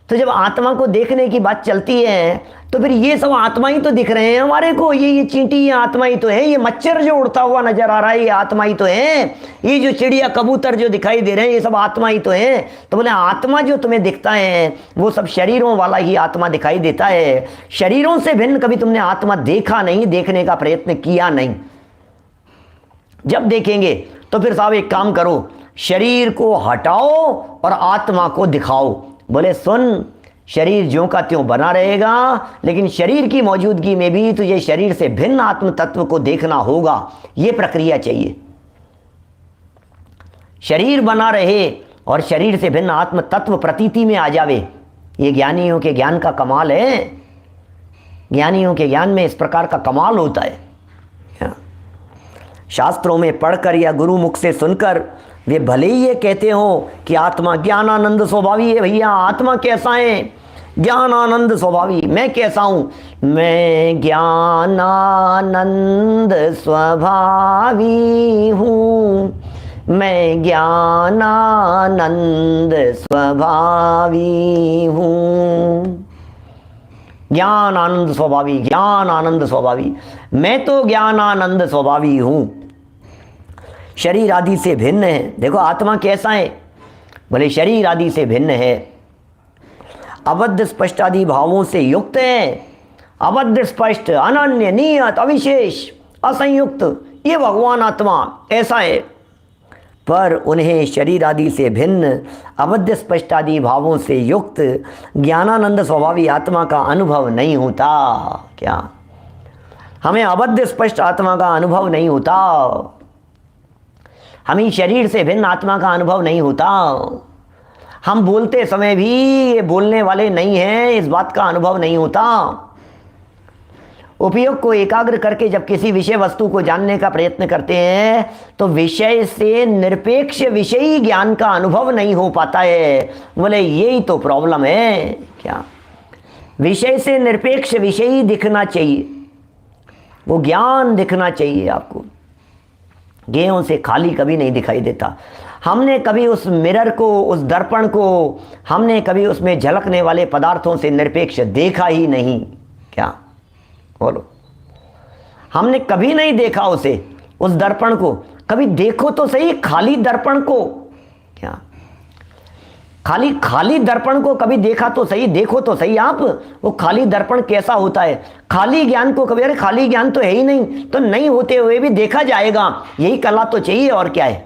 तो जब आत्मा को देखने की बात चलती है तो फिर ये सब आत्मा ही तो दिख रहे हैं हमारे को। ये चींटी, ये आत्मा ही तो है। ये मच्छर जो उड़ता हुआ नजर आ रहा है, ये आत्मा ही तो है। ये जो चिड़िया कबूतर जो दिखाई दे रहे हैं, ये सब आत्मा ही तो है। तो बोले आत्मा जो तुम्हें दिखता है वो सब शरीरों वाला ही आत्मा दिखाई देता है। शरीरों से भिन्न कभी तुमने आत्मा देखा नहीं, देखने का प्रयत्न किया नहीं। जब देखेंगे तो फिर साहब एक काम करो, शरीर को हटाओ और आत्मा को दिखाओ। बोले सुन, शरीर ज्यों का त्यों बना रहेगा, लेकिन शरीर की मौजूदगी में भी तुझे शरीर से भिन्न आत्म तत्व को देखना होगा। यह प्रक्रिया चाहिए। शरीर बना रहे और शरीर से भिन्न आत्म तत्व प्रतीति में आ जावे। ये ज्ञानियों के ज्ञान का कमाल है। ज्ञानियों के ज्ञान में इस प्रकार का कमाल होता है। शास्त्रों में पढ़कर या गुरु मुख से सुनकर वे भले ही ये कहते हो कि आत्मा ज्ञानानंद स्वभावी है। भैया आत्मा कैसा है? ज्ञानानंद स्वभावी। मैं कैसा हूँ? मैं ज्ञानानंद स्वभावी हूँ। मैं ज्ञानानंद स्वभावी हूँ। ज्ञानानंद स्वभावी, ज्ञानानंद स्वभावी। मैं तो ज्ञानानंद स्वभावी हूँ, शरीर आदि से भिन्न है। देखो आत्मा कैसा है? बोले शरीर आदि से भिन्न है, अबद्ध स्पष्ट आदि भावों से युक्त है। अबद्ध स्पष्ट, अनन्य, नियत, अविशेष, असंयुक्त, ये भगवान आत्मा ऐसा है। पर उन्हें शरीर आदि से भिन्न, अबद्ध स्पष्ट आदि भावों से युक्त ज्ञानानंद स्वभावी आत्मा का अनुभव नहीं होता। क्या हमें अबद्ध स्पष्ट आत्मा का अनुभव नहीं होता? हमें शरीर से भिन्न आत्मा का अनुभव नहीं होता। हम बोलते समय भी ये बोलने वाले नहीं हैं, इस बात का अनुभव नहीं होता। उपयोग को एकाग्र करके जब किसी विषय वस्तु को जानने का प्रयत्न करते हैं तो विषय से निरपेक्ष विषयी ज्ञान का अनुभव नहीं हो पाता है। बोले यही तो प्रॉब्लम है। क्या? विषय से निरपेक्ष विषयी दिखना चाहिए, वो ज्ञान दिखना चाहिए आपको। गेहूं से खाली कभी नहीं दिखाई देता। हमने कभी उस मिरर को, उस दर्पण को, हमने कभी उसमें झलकने वाले पदार्थों से निरपेक्ष देखा ही नहीं। क्या बोलो? हमने कभी नहीं देखा उसे, उस दर्पण को। कभी देखो तो सही खाली दर्पण को। क्या? खाली दर्पण को कभी देखा तो सही, देखो तो सही आप, वो खाली दर्पण कैसा होता है। खाली ज्ञान को कभी, अरे खाली ज्ञान तो है ही नहीं, तो नहीं होते हुए भी देखा जाएगा। यही कला तो चाहिए, और क्या है?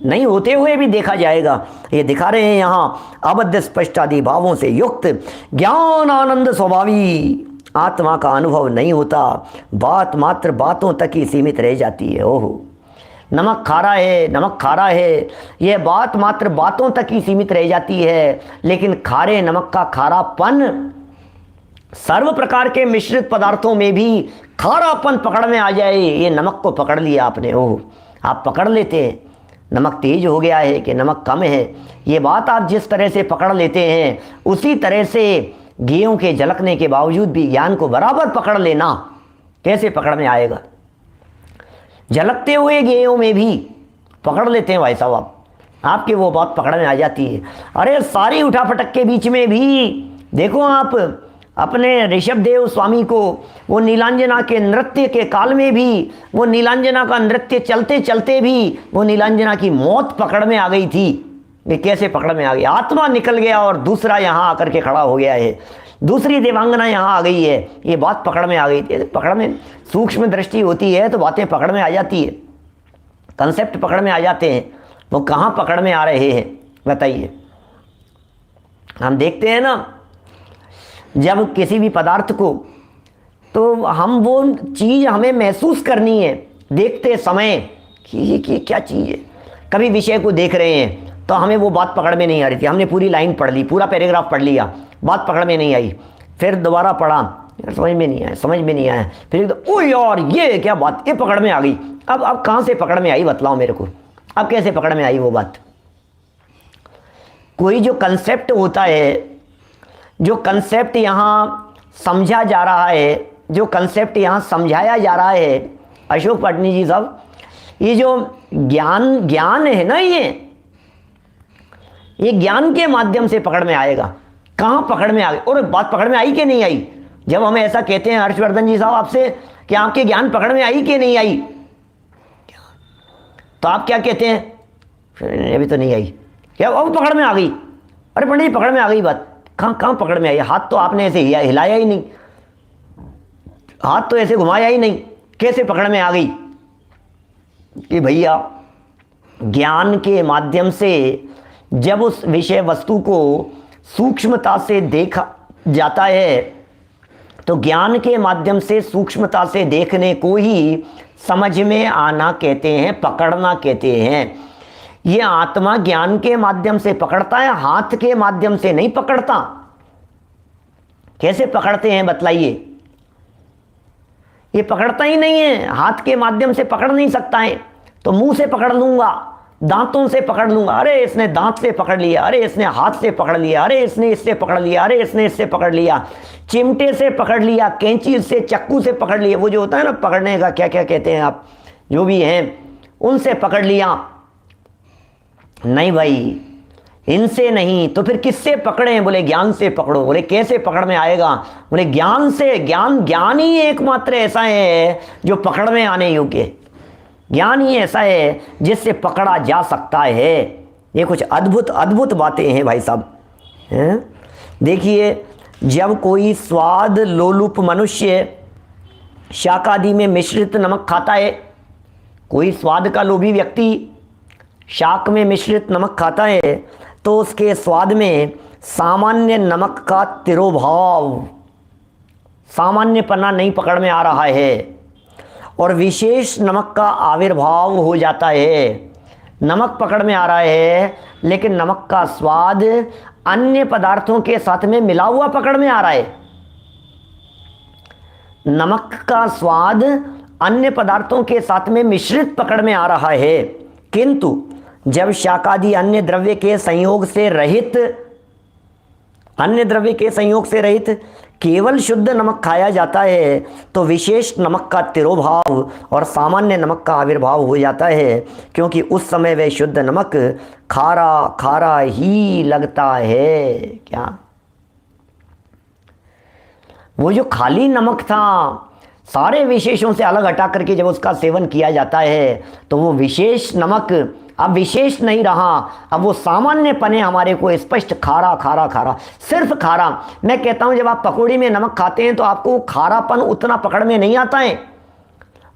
नहीं होते हुए भी देखा जाएगा। ये दिखा रहे हैं यहाँ, अबद्ध स्पष्टादि भावों से युक्त ज्ञान आनंद स्वभावी आत्मा का अनुभव नहीं होता। बात मात्र बातों तक ही सीमित रह जाती है। ओहो, नमक खारा है, नमक खारा है, यह बात मात्र बातों तक ही सीमित रह जाती है। लेकिन खारे नमक का खारापन सर्व प्रकार के मिश्रित पदार्थों में भी खारापन पकड़ में आ जाए, ये नमक को पकड़ लिया आपने। ओह, आप पकड़ लेते हैं नमक तेज हो गया है कि नमक कम है। ये बात आप जिस तरह से पकड़ लेते हैं, उसी तरह से गेहूं के झलकने के बावजूद भी ज्ञान को बराबर पकड़ लेना कैसे पकड़ में आएगा? झलकते हुए गेहूं में भी पकड़ लेते हैं भाई साहब आपके वो बात पकड़ में आ जाती है। अरे सारी उठापटक के बीच में भी देखो आप अपने ऋषभदेव स्वामी को, वो नीलांजना के नृत्य के काल में भी, वो नीलांजना का नृत्य चलते चलते भी वो नीलांजना की मौत पकड़ में आ गई थी। ये कैसे पकड़ में आ गई? आत्मा निकल गया और दूसरा यहाँ आकर के खड़ा हो गया है, दूसरी देवांगना यहाँ आ गई है, ये बात पकड़ में आ गई थी। पकड़ में सूक्ष्म दृष्टि होती है तो बातें पकड़ में आ जाती है, कंसेप्ट पकड़ में आ जाते हैं। वो कहाँ पकड़ में आ रहे हैं बताइए? हम देखते हैं ना जब किसी भी पदार्थ को, तो हम वो चीज़ हमें महसूस करनी है देखते समय कि ये क्या चीज़ है। कभी विषय को देख रहे हैं तो हमें वो बात पकड़ में नहीं आ रही थी, हमने पूरी लाइन पढ़ ली, पूरा पैराग्राफ पढ़ लिया, बात पकड़ में नहीं आई, फिर दोबारा पढ़ा, समझ में नहीं आया, फिर ओ यार ये क्या बात, ये पकड़ में आ गई। अब कहाँ से पकड़ में आई बतलाओ मेरे को, अब कैसे पकड़ में आई वो बात? कोई जो कंसेप्ट होता है, जो कंसेप्ट यहाँ समझा जा रहा है, जो कंसेप्ट यहाँ समझाया जा रहा है अशोक पटनी जी साहब, ये जो ज्ञान है ना, ये ज्ञान के माध्यम से पकड़ में आएगा। कहाँ पकड़ में आ गई? और बात पकड़ में आई कि नहीं आई? जब हम ऐसा कहते हैं हर्षवर्धन जी साहब आपसे कि आपके ज्ञान पकड़ में आई कि नहीं आई, तो आप क्या कहते हैं? अभी तो नहीं आई। क्या अब पकड़ में आ गई? अरे पंडित जी पकड़ में आ गई बात। कहाँ पकड़ में आई? हाथ तो आपने ऐसे हिलाया ही नहीं, हाथ तो ऐसे घुमाया ही नहीं, कैसे पकड़ में आ गई? कि भैया ज्ञान के माध्यम से जब उस विषय वस्तु को सूक्ष्मता से देखा जाता है, तो ज्ञान के माध्यम से सूक्ष्मता से देखने को ही समझ में आना कहते हैं, पकड़ना कहते हैं। ये आत्मा ज्ञान के माध्यम से पकड़ता है, हाथ के माध्यम से नहीं पकड़ता। कैसे पकड़ते हैं बतलाइए? ये पकड़ता ही नहीं है, हाथ के माध्यम से पकड़ नहीं सकता है। तो मुंह से पकड़ लूंगा, दांतों से पकड़ लूंगा, अरे इसने दांत से पकड़ लिया, अरे इसने हाथ से पकड़ लिया, अरे इसने इससे पकड़ लिया, अरे इसने इससे पकड़ लिया, चिमटे से पकड़ लिया, कैंची से, चक्कू से पकड़ लिया। वो जो होता है ना पकड़ने का, क्या क्या कहते हैं आप, जो भी हैं, उनसे पकड़ लिया। नहीं भाई, इनसे नहीं तो फिर किससे पकड़े? बोले ज्ञान से पकड़ो। बोले कैसे पकड़ में आएगा? बोले ज्ञान से। ज्ञान ही एकमात्र ऐसा है जो पकड़ में आने योग्य। ज्ञान ही ऐसा है जिससे पकड़ा जा सकता है। ये कुछ अद्भुत अद्भुत बातें हैं भाई साहब। देखिए, जब कोई स्वाद लोलुप मनुष्य शाकादि में मिश्रित नमक खाता है, कोई स्वाद का लोभी व्यक्ति शाक में मिश्रित नमक खाता है, तो उसके स्वाद में सामान्य नमक का तिरोभाव, सामान्यपना नहीं पकड़ में आ रहा है। और विशेष नमक का आविर्भाव हो जाता है। नमक पकड़ में आ रहा है, लेकिन नमक का स्वाद अन्य पदार्थों के साथ में मिला हुआ पकड़ में आ रहा है। नमक का स्वाद अन्य पदार्थों के साथ में मिश्रित पकड़ में आ रहा है, किंतु जब शाकादि अन्य द्रव्य के संयोग से रहित केवल शुद्ध नमक खाया जाता है तो विशेष नमक का तिरोभाव और सामान्य नमक का आविर्भाव हो जाता है, क्योंकि उस समय वह शुद्ध नमक खारा खारा ही लगता है। क्या वो जो खाली नमक था, सारे विशेषों से अलग हटा करके जब उसका सेवन किया जाता है तो वो विशेष नमक अब विशेष नहीं रहा, अब वो सामान्य पने हमारे को स्पष्ट खारा खारा खारा, सिर्फ खारा। मैं कहता हूं जब आप पकौड़ी में नमक खाते हैं तो आपको खारापन उतना पकड़ में नहीं आता है,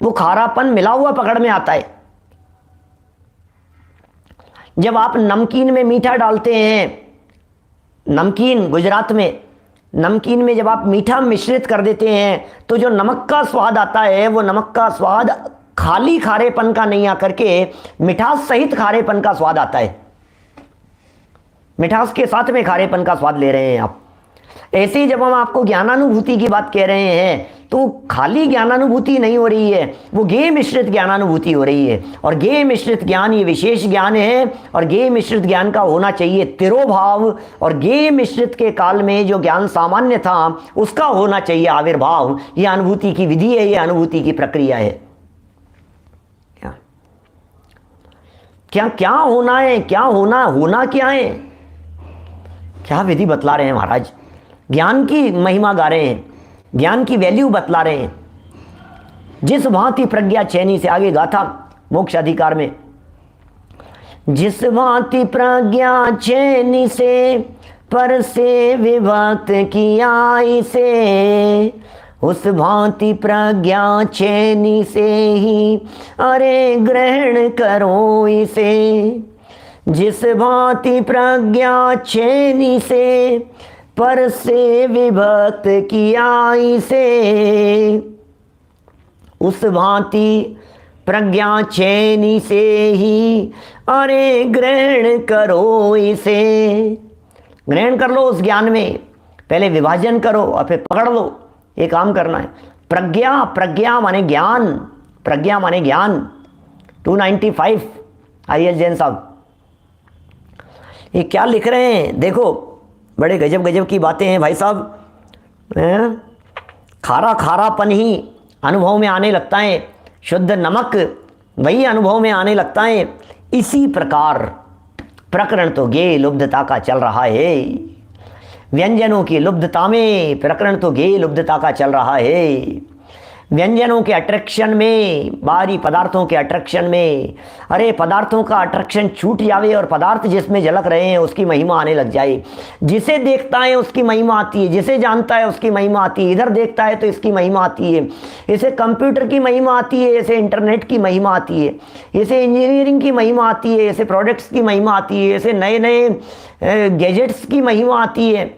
वो खारापन मिला हुआ पकड़ में आता है। जब आप नमकीन में मीठा डालते हैं, नमकीन गुजरात में नमकीन में जब आप मीठा मिश्रित कर देते हैं तो जो नमक का स्वाद आता है वो नमक का स्वाद खाली खारेपन का नहीं आकर के मिठास सहित खारेपन का स्वाद आता है। मिठास के साथ में खारेपन का स्वाद ले रहे हैं आप। ऐसे ही जब हम आपको ज्ञानानुभूति की बात कह रहे हैं तो खाली ज्ञानानुभूति नहीं हो रही है, वो गेय मिश्रित ज्ञानानुभूति हो रही है। और गेय मिश्रित ज्ञान ये विशेष ज्ञान है, और गेय मिश्रित ज्ञान का होना चाहिए तिरोभाव, और गेय मिश्रित के काल में जो ज्ञान सामान्य था उसका होना चाहिए आविर्भाव। ये अनुभूति की विधि है, ये अनुभूति की प्रक्रिया है। क्या क्या होना है, क्या होना क्या है, क्या विधि बतला रहे हैं महाराज। ज्ञान की महिमा गा रहे हैं, ज्ञान की वैल्यू बतला रहे हैं। जिस भांति प्रज्ञा चैनी से आगे गाथा मोक्ष अधिकार में, जिस भांति प्रज्ञा चैनी से पर से विभक्त किया इसे, उस भांति प्रज्ञा चैनी से ही अरे ग्रहण करो इसे। जिस भांति प्रज्ञा चैनी से पर से विभक्त किया इसे, उस भांति प्रज्ञा चैनी से ही अरे ग्रहण करो इसे। ग्रहण कर लो उस ज्ञान में, पहले विभाजन करो और फिर पकड़ लो। ये काम करना है। प्रज्ञा माने ज्ञान, प्रज्ञा माने ज्ञान। 295 IS जैन साहब ये क्या लिख रहे हैं, देखो बड़े गजब गजब की बातें हैं भाई साहब। खारा खारापन ही अनुभव में आने लगता है, शुद्ध नमक वही अनुभव में आने लगता है। इसी प्रकार प्रकरण तो गेय लुब्धता का चल रहा है, व्यंजनों की लुब्धता में प्रकरण तो गेय लुब्धता का चल रहा है। व्यंजनों के अट्रैक्शन में, बाहरी पदार्थों के अट्रैक्शन में, अरे पदार्थों का अट्रैक्शन छूट जावे और पदार्थ जिसमें झलक रहे हैं उसकी महिमा आने लग जाए। जिसे देखता है उसकी महिमा आती है, जिसे जानता है उसकी महिमा आती है। इधर देखता है तो इसकी महिमा आती है, इसे कंप्यूटर की महिमा आती है, इसे इंटरनेट की महिमा आती है, इसे इंजीनियरिंग की महिमा आती है, इसे प्रोडक्ट्स की महिमा आती है, इसे नए नए गैजेट्स की महिमा आती है,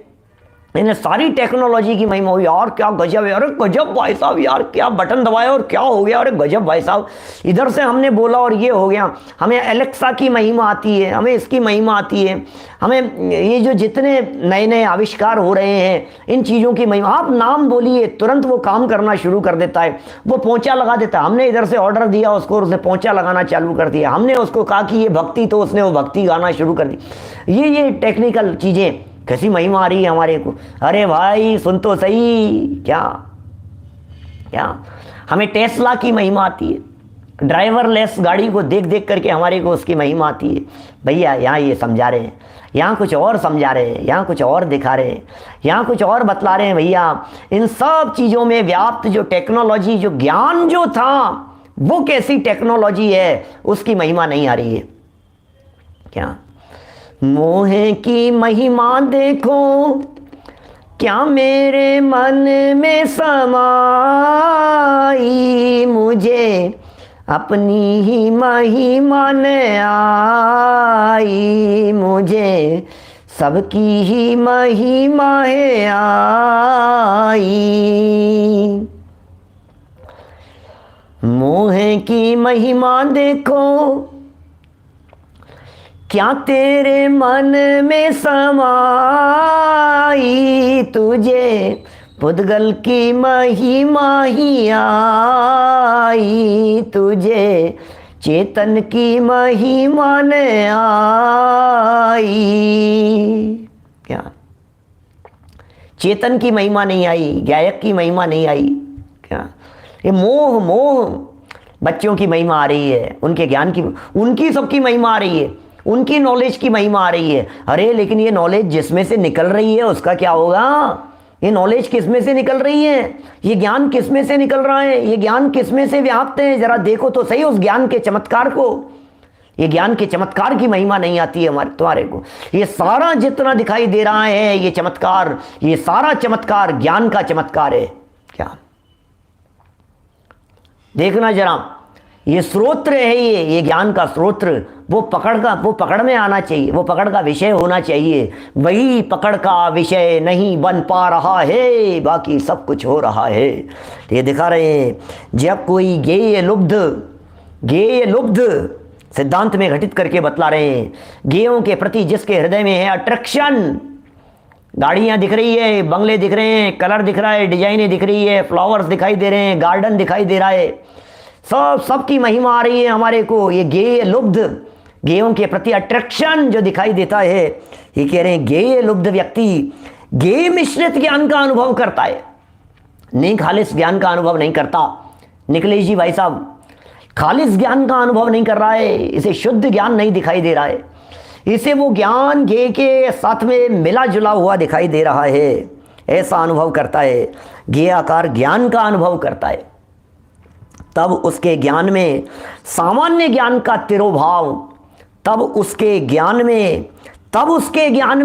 इन्हें सारी टेक्नोलॉजी की महिमा हुई। यार क्या गजब है, अरे गजब भाई साहब, यार क्या बटन दबाया और क्या हो गया, अरे गजब भाई साहब, इधर से हमने बोला और ये हो गया। हमें एलेक्सा की महिमा आती है, हमें इसकी महिमा आती है, हमें ये जो जितने नए नए आविष्कार हो रहे हैं इन चीज़ों की महिमा। आप नाम बोलिए तुरंत वो काम करना शुरू कर देता है, वो पोंछा लगा देता है। हमने इधर से ऑर्डर दिया उसको और उसने पोंछा लगाना चालू कर दिया। हमने उसको कहा कि ये भक्ति, तो उसने वो भक्ति गाना शुरू कर दी। ये टेक्निकल चीज़ें कैसी महिमा आ रही है हमारे को। अरे भाई सुन तो सही, क्या क्या हमें टेस्ला की महिमा आती है, ड्राइवरलेस गाड़ी को देख देख करके हमारे को उसकी महिमा आती है। भैया यहाँ ये समझा रहे हैं, यहाँ कुछ और समझा रहे हैं, यहाँ कुछ और दिखा रहे हैं, यहाँ कुछ और बतला रहे हैं। भैया इन सब चीज़ों में व्याप्त जो टेक्नोलॉजी, जो ज्ञान जो था, वो कैसी टेक्नोलॉजी है उसकी महिमा नहीं आ रही है। क्या मोह की महिमा देखो क्या मेरे मन में समाई, मुझे अपनी ही महिमा न आई, मुझे सबकी ही महिमा है आई। मोह की महिमा देखो क्या तेरे मन में समाई, तुझे पुद्गल की महिमा ही आई, तुझे चेतन की महिमा न आई। क्या चेतन की महिमा नहीं आई, गायक की महिमा नहीं आई? क्या ये मोह मोह बच्चों की महिमा आ रही है, उनके ज्ञान की, उनकी सबकी महिमा आ रही है, उनकी नॉलेज की महिमा आ रही है। अरे लेकिन ये नॉलेज जिसमें से निकल रही है उसका क्या होगा? ये नॉलेज किस में से निकल रही है? ये ज्ञान किस में से निकल रहा है? ये ज्ञान किस में से व्याप्त है? जरा देखो तो सही उस ज्ञान के चमत्कार को। ये ज्ञान के चमत्कार की महिमा नहीं आती है हमारे तुम्हारे को। ये सारा जितना दिखाई दे रहा है ये चमत्कार, ये सारा चमत्कार ज्ञान का चमत्कार है। क्या देखना जरा, ये स्रोत्र है, ये ज्ञान का स्रोत्र, वो पकड़ में आना चाहिए, वो पकड़ का विषय होना चाहिए। वही पकड़ का विषय नहीं बन पा रहा है, बाकी सब कुछ हो रहा है। तो ये दिखा रहे हैं, जब कोई गेय लुब्ध सिद्धांत में घटित करके बतला रहे हैं, गेयों के प्रति जिसके हृदय में है अट्रैक्शन, गाड़ियां दिख रही है, बंगले दिख रहे हैं, कलर दिख रहा है, डिजाइनें दिख रही है, फ्लावर्स दिखाई दे रहे हैं, गार्डन दिखाई दे रहा है, सबकी महिमा आ रही है हमारे को। ये गेय लुब्ध, गेयों के प्रति अट्रैक्शन जो दिखाई देता है, ये कह रहे हैं गेय लुब्ध व्यक्ति गेय मिश्रित ज्ञान का अनुभव करता है, नहीं खालिस ज्ञान का अनुभव नहीं करता। निकलेश जी भाई साहब खालिस ज्ञान का अनुभव नहीं कर रहा है, इसे शुद्ध ज्ञान नहीं दिखाई दे रहा है, इसे वो ज्ञान गेय के साथ में मिला जुला हुआ दिखाई दे रहा है, ऐसा अनुभव करता है। गेय आकार ज्ञान का अनुभव करता है, तब उसके ज्ञान में सामान्य ज्ञान का तिरोभाव, तब उसके ज्ञान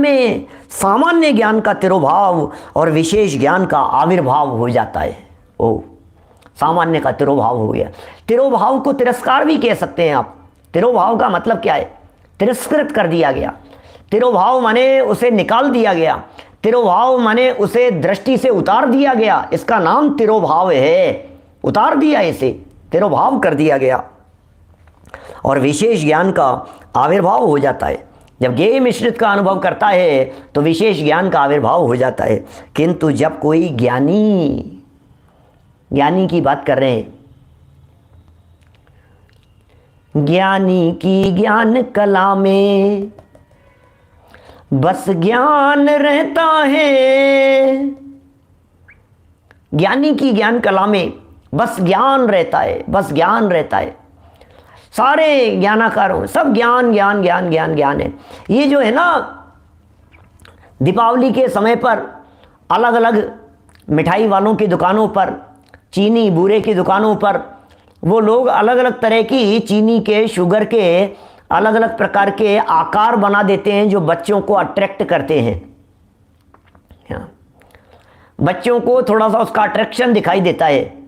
में सामान्य ज्ञान का तिरोभाव और विशेष ज्ञान का आविर्भाव हो जाता है। ओ सामान्य का तिरोभाव हो गया। तिरोभाव को तिरस्कार भी कह सकते हैं आप। तिरोभाव का मतलब क्या है? तिरस्कृत कर दिया गया। तिरोभाव माने उसे निकाल दिया गया, तिरोभाव माने उसे दृष्टि से उतार दिया गया, इसका नाम तिरोभाव है। उतार दिया, इसे तिरोभाव कर दिया गया और विशेष ज्ञान का आविर्भाव हो जाता है। जब गेय मिश्रित का अनुभव करता है तो विशेष ज्ञान का आविर्भाव हो जाता है। किंतु जब कोई ज्ञानी की बात कर रहे हैं, ज्ञानी की ज्ञान कला में बस ज्ञान रहता है, ज्ञानी की ज्ञान कला में बस ज्ञान रहता है, बस ज्ञान रहता है। सारे ज्ञानाकारों सब ज्ञान ज्ञान ज्ञान ज्ञान ज्ञान है। ये जो है ना, दीपावली के समय पर अलग अलग मिठाई वालों की दुकानों पर, चीनी बूरे की दुकानों पर वो लोग अलग अलग तरह की चीनी के, शुगर के अलग अलग प्रकार के आकार बना देते हैं जो बच्चों को अट्रैक्ट करते हैं। बच्चों को थोड़ा सा उसका अट्रैक्शन दिखाई देता है।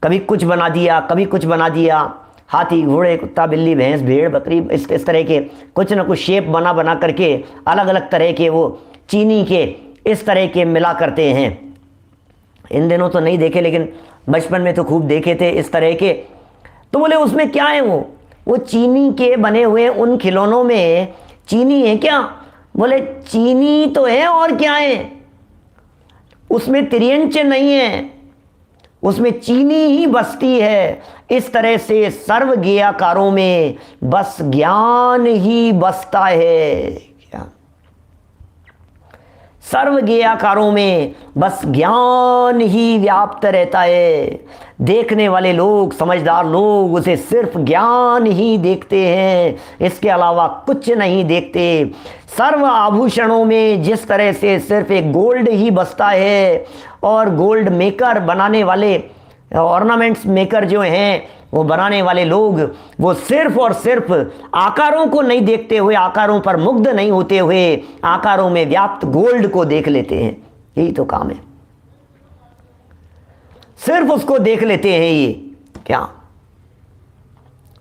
कभी कुछ बना दिया, कभी कुछ बना दिया, हाथी, घोड़े, कुत्ता, बिल्ली, भैंस, भेड़, बकरी, इस तरह के कुछ ना कुछ शेप बना करके अलग अलग तरह के वो चीनी के इस तरह के मिला करते हैं। इन दिनों तो नहीं देखे, लेकिन बचपन में तो खूब देखे थे इस तरह के। तो बोले उसमें क्या है? वो चीनी के बने हुए उन खिलौनों में चीनी है क्या? बोले चीनी तो है, और क्या है? उसमें तिर्यंच नहीं है, उसमें चीनी ही बसती है। इस तरह से सर्व ज्ञाकारों में बस ज्ञान ही बसता है। क्या सर्व ज्ञाकारों में बस ज्ञान ही व्याप्त रहता है। देखने वाले लोग, समझदार लोग उसे सिर्फ ज्ञान ही देखते हैं, इसके अलावा कुछ नहीं देखते। सर्व आभूषणों में जिस तरह से सिर्फ एक गोल्ड ही बसता है, और गोल्ड मेकर बनाने वाले, ऑर्नामेंट्स मेकर जो हैं, वो बनाने वाले लोग, वो सिर्फ और सिर्फ आकारों को नहीं देखते हुए, आकारों पर मुग्ध नहीं होते हुए, आकारों में व्याप्त गोल्ड को देख लेते हैं। यही तो काम है, सिर्फ उसको देख लेते हैं। ये क्या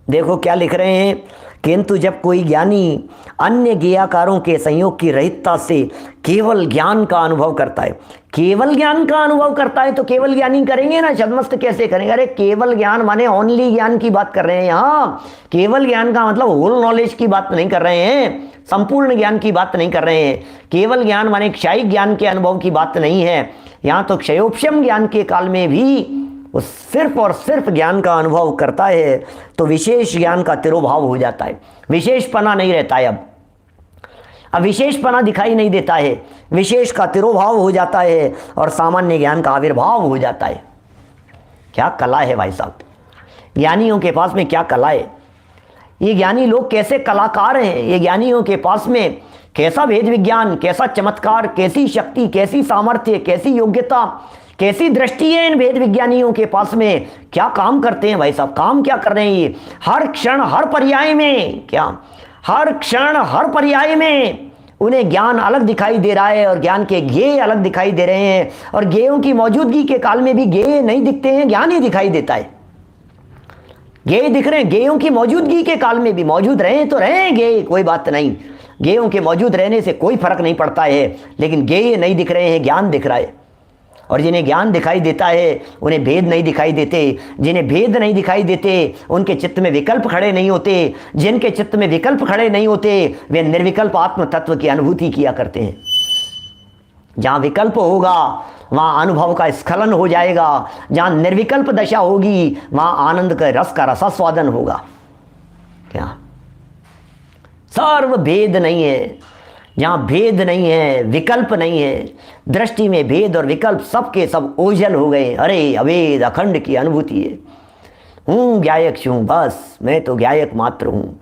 देखो क्या लिख रहे हैं किंतु जब कोई ज्ञानी अन्य ज्ञेयाकारों के संयोग की रहितता से केवल ज्ञान का अनुभव करता है, केवल ज्ञान का अनुभव करता है, तो केवल ज्ञानी करेंगे ना, छद्मस्त कैसे करेंगे? अरे केवल ज्ञान माने ओनली ज्ञान की बात कर रहे हैं यहाँ। केवल ज्ञान का मतलब होल नॉलेज की बात नहीं कर रहे हैं, संपूर्ण ज्ञान की बात नहीं कर रहे हैं। केवल ज्ञान माने क्षयिक ज्ञान के अनुभव की बात नहीं है यहाँ। तो क्षयोपशम ज्ञान के काल में भी वो सिर्फ और सिर्फ ज्ञान का अनुभव करता है, तो विशेष ज्ञान का तिरोभाव हो जाता है, विशेषपना नहीं रहता है। अब विशेषपना दिखाई नहीं देता है, विशेष का तिरोभाव हो जाता है और सामान्य ज्ञान का आविर्भाव हो जाता है। क्या कला है भाई साहब, ज्ञानियों के पास में क्या कला है। ये ज्ञानी लोग कैसे कलाकार हैं, ये ज्ञानियों के पास में कैसा भेद विज्ञान, कैसा चमत्कार, कैसी शक्ति, कैसी सामर्थ्य, कैसी योग्यता, कैसी दृष्टि है इन भेद विज्ञानियों के पास में। क्या काम करते हैं भाई साहब, काम क्या कर रहे हैं ये, हर क्षण हर पर्याय में, क्या हर क्षण हर पर्याय में उन्हें ज्ञान अलग दिखाई दे रहा है और ज्ञान के ज्ञेय अलग दिखाई दे रहे हैं। और ज्ञेयों की मौजूदगी के काल में भी ज्ञेय नहीं दिखते हैं, ज्ञान ही दिखाई देता है। ज्ञेय दिख रहे हैं, ज्ञेयों की मौजूदगी के काल में भी, मौजूद रहे तो रहे ज्ञेय, कोई बात नहीं, ज्ञेयों के मौजूद रहने से कोई फर्क नहीं पड़ता है, लेकिन ज्ञेय नहीं दिख रहे हैं, ज्ञान दिख रहा है। और जिन्हें ज्ञान दिखाई देता है उन्हें भेद नहीं दिखाई देते, जिन्हें भेद नहीं दिखाई देते उनके चित्त में विकल्प खड़े नहीं होते, जिनके चित्त में विकल्प खड़े नहीं होते वे निर्विकल्प आत्म तत्व की अनुभूति किया करते हैं। जहाँ विकल्प होगा वहाँ अनुभव का स्खलन हो जाएगा, जहाँ निर्विकल्प दशा होगी वहाँ आनंद का रस का रसास्वादन होगा। क्या सर्व भेद नहीं है, जहाँ भेद नहीं है, विकल्प नहीं है, दृष्टि में भेद और विकल्प सबके सब ओझल हो गए। अरे अवेद अखंड की अनुभूति है, हूँ ज्ञायक हूँ, बस मैं तो ज्ञायक मात्र हूँ,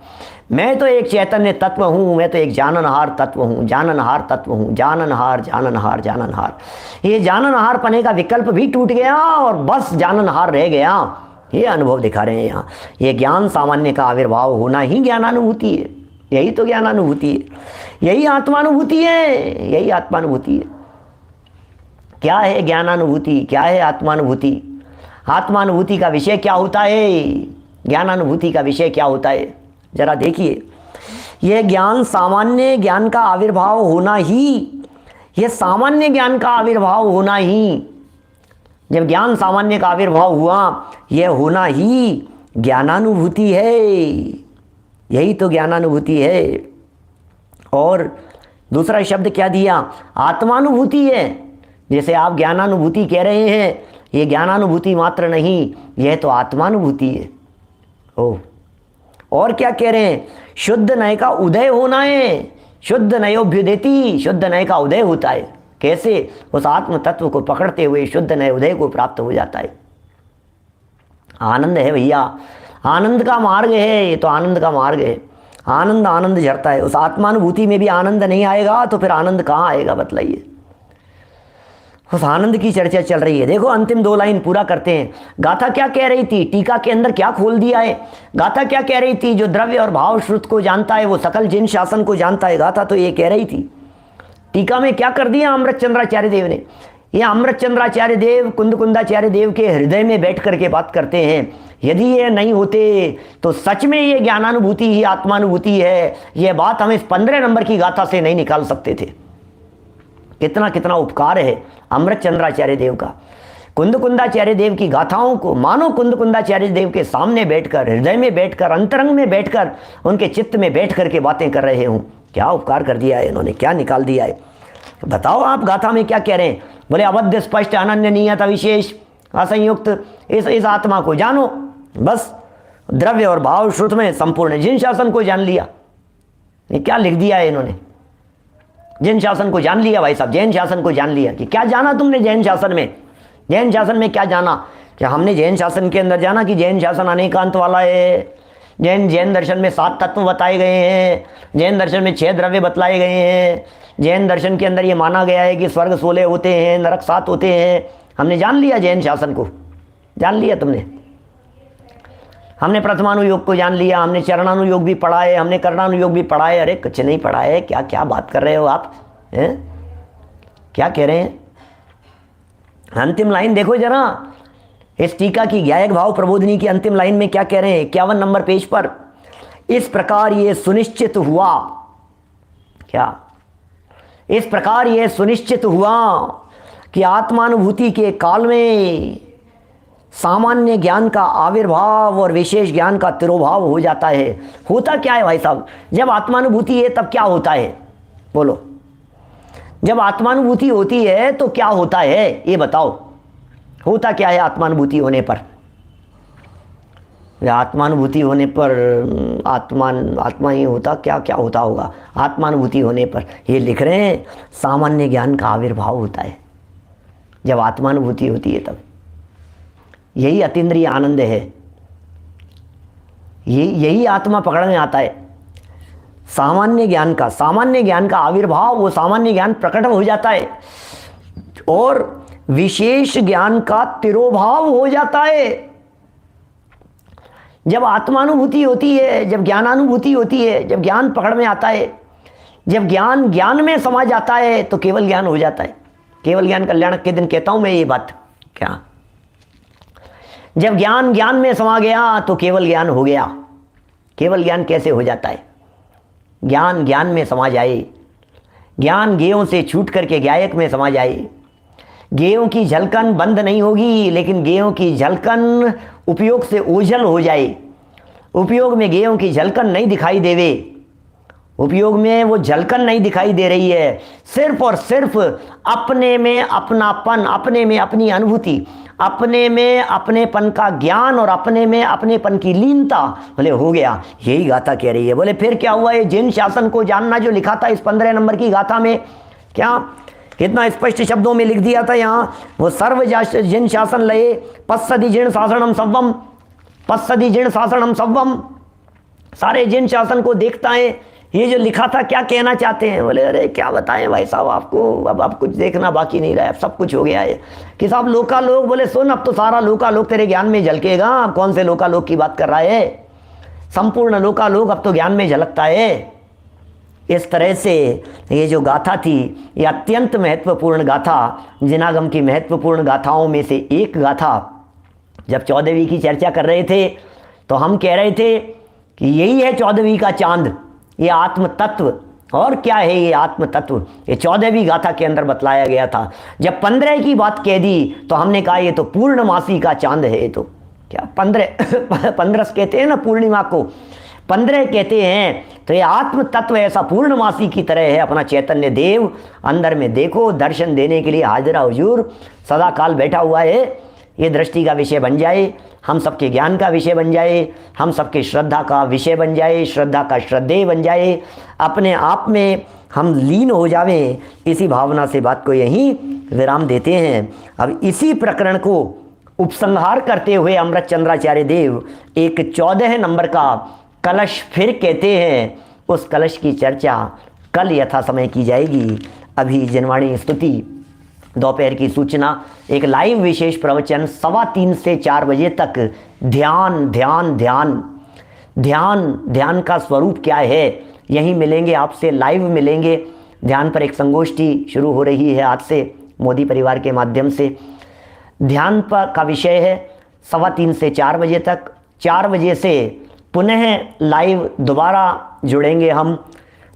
मैं तो एक चैतन्य तत्व हूँ, मैं तो एक जाननहार तत्व हूँ, जाननहार तत्व हूँ, जाननहार जाननहार जाननहार। ये जाननहार पने का विकल्प भी टूट गया और बस जाननहार रह गया, ये अनुभव दिखा रहे हैं यहाँ। ये ज्ञान सामान्य का आविर्भाव होना ही ज्ञानानुभूति है, यही तो ज्ञानानुभूति है, यही आत्मानुभूति है, यही आत्मानुभूति है। क्या है ज्ञानानुभूति, क्या है आत्मानुभूति? आत्मानुभूति का विषय क्या होता है, ज्ञानानुभूति का विषय क्या होता है? जरा देखिए, यह ज्ञान सामान्य ज्ञान का आविर्भाव होना ही, यह सामान्य ज्ञान का आविर्भाव होना ही, जब ज्ञान सामान्य का आविर्भाव हुआ, यह होना ही ज्ञानानुभूति है, यही तो ज्ञानानुभूति है। और दूसरा शब्द क्या दिया, आत्मानुभूति है। जैसे आप ज्ञानानुभूति कह रहे हैं, ये ज्ञानानुभूति मात्र नहीं, यह तो आत्मानुभूति है। ओह, और क्या कह रहे हैं, शुद्ध नय का उदय होना है, शुद्ध नयोभ्युदेति, शुद्ध नय का उदय होता है। कैसे? उस आत्म तत्व को पकड़ते हुए शुद्ध नय उदय को प्राप्त हो जाता है। आनंद है भैया, आनंद का मार्ग है, ये तो आनंद का मार्ग है। आनंद आनंद झरता है, उस आत्मानुभूति में भी आनंद नहीं आएगा तो फिर आनंद कहाँ आएगा बताइए। उस आनंद की चर्चा चल रही है। देखो अंतिम 2 लाइन पूरा करते हैं। गाथा क्या कह रही थी, टीका के अंदर क्या खोल दिया है। गाथा क्या कह रही थी, जो द्रव्य और भाव श्रुत को जानता है वो सकल जिन शासन को जानता है। गाथा तो ये कह रही थी। टीका में क्या कर दिया अमृत चंद्राचार्य देव ने। ये अमृत चंद्राचार्य देव कुंदकुंदाचार्य देव के हृदय में बैठ करके बात करते हैं। यदि ये नहीं होते तो सच में ये ज्ञानानुभूति ही आत्मानुभूति है। ये बात हम इस 15 नंबर की गाथा से नहीं निकाल सकते थे। कितना कितना उपकार है अमृत चंद्राचार्य देव का। कुंदकुंदाचार्य देव की गाथाओं को मानो कुंदकुंदाचार्य देव के सामने बैठकर, हृदय में बैठकर, अंतरंग में बैठकर, उनके चित्त में बैठ करके बातें कर रहे हूँ। क्या उपकार कर दिया है इन्होंने, क्या निकाल दिया है। बताओ आप गाथा में क्या कह रहे हैं। बोले अबद्ध स्पष्ट अनन्य नियत विशेष असंयुक्त इस आत्मा को जानो। बस द्रव्य और भाव श्रुत में संपूर्ण जिन शासन को जान लिया। ये क्या लिख दिया है इन्होंने, जैन शासन को जान लिया भाई साहब, जैन शासन को जान लिया। कि क्या जाना तुमने जैन शासन में, जैन शासन में क्या जाना। क्या हमने जैन शासन के अंदर जाना कि जैन शासन अनेकांत वाला है। जैन दर्शन में 7 तत्व बताए गए हैं, जैन दर्शन में 6 द्रव्य बतलाए गए हैं, जैन दर्शन के अंदर ये माना गया है कि स्वर्ग 16 होते हैं, नरक 7 होते हैं। हमने जान लिया जैन शासन को, जान लिया तुमने। हमने प्रथमानुयोग को जान लिया, हमने चरणानुयोग भी पढ़ा है, हमने कर्णानुयोग भी पढ़ा है। अरे कुछ नहीं पढ़ा है, क्या क्या बात कर रहे हो आप हैं? क्या कह रहे हैं। अंतिम लाइन देखो जरा, इस टीका की ज्ञायक भाव प्रबोधिनी की अंतिम लाइन में क्या कह रहे हैं। 51 नंबर पेज पर इस प्रकार ये सुनिश्चित हुआ, क्या इस प्रकार ये सुनिश्चित हुआ कि आत्मानुभूति के काल में सामान्य ज्ञान का आविर्भाव और विशेष ज्ञान का तिरोभाव हो जाता है। होता क्या है भाई साहब, जब आत्मानुभूति है तब क्या होता है, बोलो। जब आत्मानुभूति होती है तो क्या होता है, ये बताओ। होता क्या है आत्मानुभूति होने पर? आत्मानुभूति होने पर आत्मा ही होता, क्या क्या होता होगा आत्मानुभूति होने पर? ये लिख रहे हैं सामान्य ज्ञान का आविर्भाव होता है जब आत्मानुभूति होती है तब। यही अतीन्द्रिय आनंद है, यही आत्मा पकड़ में आता है। सामान्य ज्ञान का आविर्भाव, वो सामान्य ज्ञान प्रकट हो जाता है और विशेष ज्ञान का तिरोभाव हो जाता है। जब आत्मानुभूति होती है, जब ज्ञानानुभूति होती है, जब ज्ञान पकड़ में आता है, जब ज्ञान ज्ञान में समा जाता है तो केवल ज्ञान हो जाता है। केवल ज्ञान कल्याण के दिन कहता हूं मैं ये बात, क्या जब ज्ञान ज्ञान में समा गया तो केवल ज्ञान हो गया। केवल ज्ञान कैसे हो जाता है? ज्ञान ज्ञान में समा जाए, ज्ञान गेयों से छूट करके ज्ञायक में समा जाए। गेयों की झलकन बंद नहीं होगी, लेकिन गेयों की झलकन उपयोग से ओझल हो जाए। उपयोग में गेयों की झलकन नहीं दिखाई देवे, उपयोग में वो झलकन नहीं दिखाई दे रही है। सिर्फ और सिर्फ अपने में अपनापन, अपने में अपनी अनुभूति, अपने में अपनेपन का ज्ञान और अपने में अपनेपन की लीनता, बोले हो गया। यही गाथा कह रही है। बोले फिर क्या हुआ? ये जिन शासन को जानना जो लिखा था इस 15 नंबर की गाथा में, क्या कितना स्पष्ट शब्दों में लिख दिया था यहाँ। वो सर्व जिन शासन लये पश्सदि जिन शासनम सव्वम, पश्सदि जिन शासनम सव्वम। सारे जिन शासन को देखता है। ये जो लिखा था क्या कहना चाहते हैं? बोले अरे क्या बताएं भाई साहब आपको, अब कुछ देखना बाकी नहीं रहा है, अब सब कुछ हो गया है कि साहब लोकालोक। बोले सुन, अब तो सारा लोकालोक तेरे ज्ञान में झलकेगा। अब कौन से लोकालोक की बात कर रहा है? संपूर्ण लोकालोक अब तो ज्ञान में झलकता है। इस तरह से ये जो गाथा थी, ये अत्यंत महत्वपूर्ण गाथा, जिनागम की महत्वपूर्ण गाथाओं में से एक गाथा। जब 14वीं की चर्चा कर रहे थे तो हम कह रहे थे कि यही है 14वीं का चांद, ये आत्म तत्व। और क्या है ये आत्म तत्व? ये 14वीं गाथा के अंदर बतलाया गया था। जब 15 की बात कह दी तो हमने कहा ये तो पूर्णमासी का चांद है। ये तो क्या 15 कहते हैं ना पूर्णिमा को, 15 कहते हैं। तो ये आत्म तत्व ऐसा पूर्णमासी की तरह है। अपना चैतन्य देव अंदर में देखो, दर्शन देने के लिए हाजिरा हुजूर सदा काल बैठा हुआ है। ये दृष्टि का विषय बन जाए, हम सबके ज्ञान का विषय बन जाए, हम सबके श्रद्धा का विषय बन जाए, श्रद्धा का श्रद्धेय बन जाए, अपने आप में हम लीन हो जावें। इसी भावना से बात को यहीं विराम देते हैं। अब इसी प्रकरण को उपसंहार करते हुए अमृत चंद्राचार्य देव एक 14 नंबर का कलश फिर कहते हैं। उस कलश की चर्चा कल यथा समय की जाएगी। अभी जिनवाणी स्तुति दोपहर की सूचना, एक लाइव विशेष प्रवचन 3:15 से 4 बजे तक। ध्यान ध्यान ध्यान ध्यान ध्यान का स्वरूप क्या है, यहीं मिलेंगे आपसे, लाइव मिलेंगे। ध्यान पर एक संगोष्ठी शुरू हो रही है आज से मोदी परिवार के माध्यम से। ध्यान पर का विषय है 3:15 से 4 बजे तक। 4 बजे से पुनः लाइव दोबारा जुड़ेंगे हम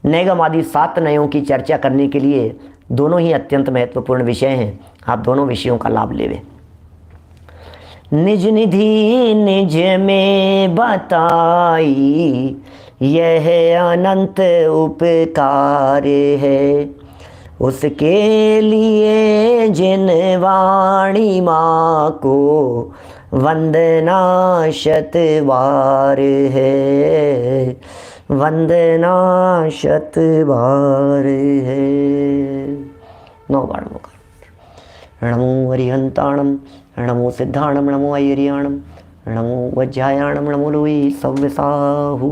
नैगम आदि 7 नयों की चर्चा करने के लिए। दोनों ही अत्यंत महत्वपूर्ण विषय हैं, आप दोनों विषयों का लाभ लेवें। निज निधि निज में बताई, यह अनंत उपकार है। उसके लिए जिन वाणी माँ को वंदना शतबार है, वंदना शतबार है। 9 बार मुखर। नमो हरिहंताणम, नमो सिद्धाणम, नमो ऐरियाणम, नमो वज्रायाणम, नमो लोई सव्यसाहु।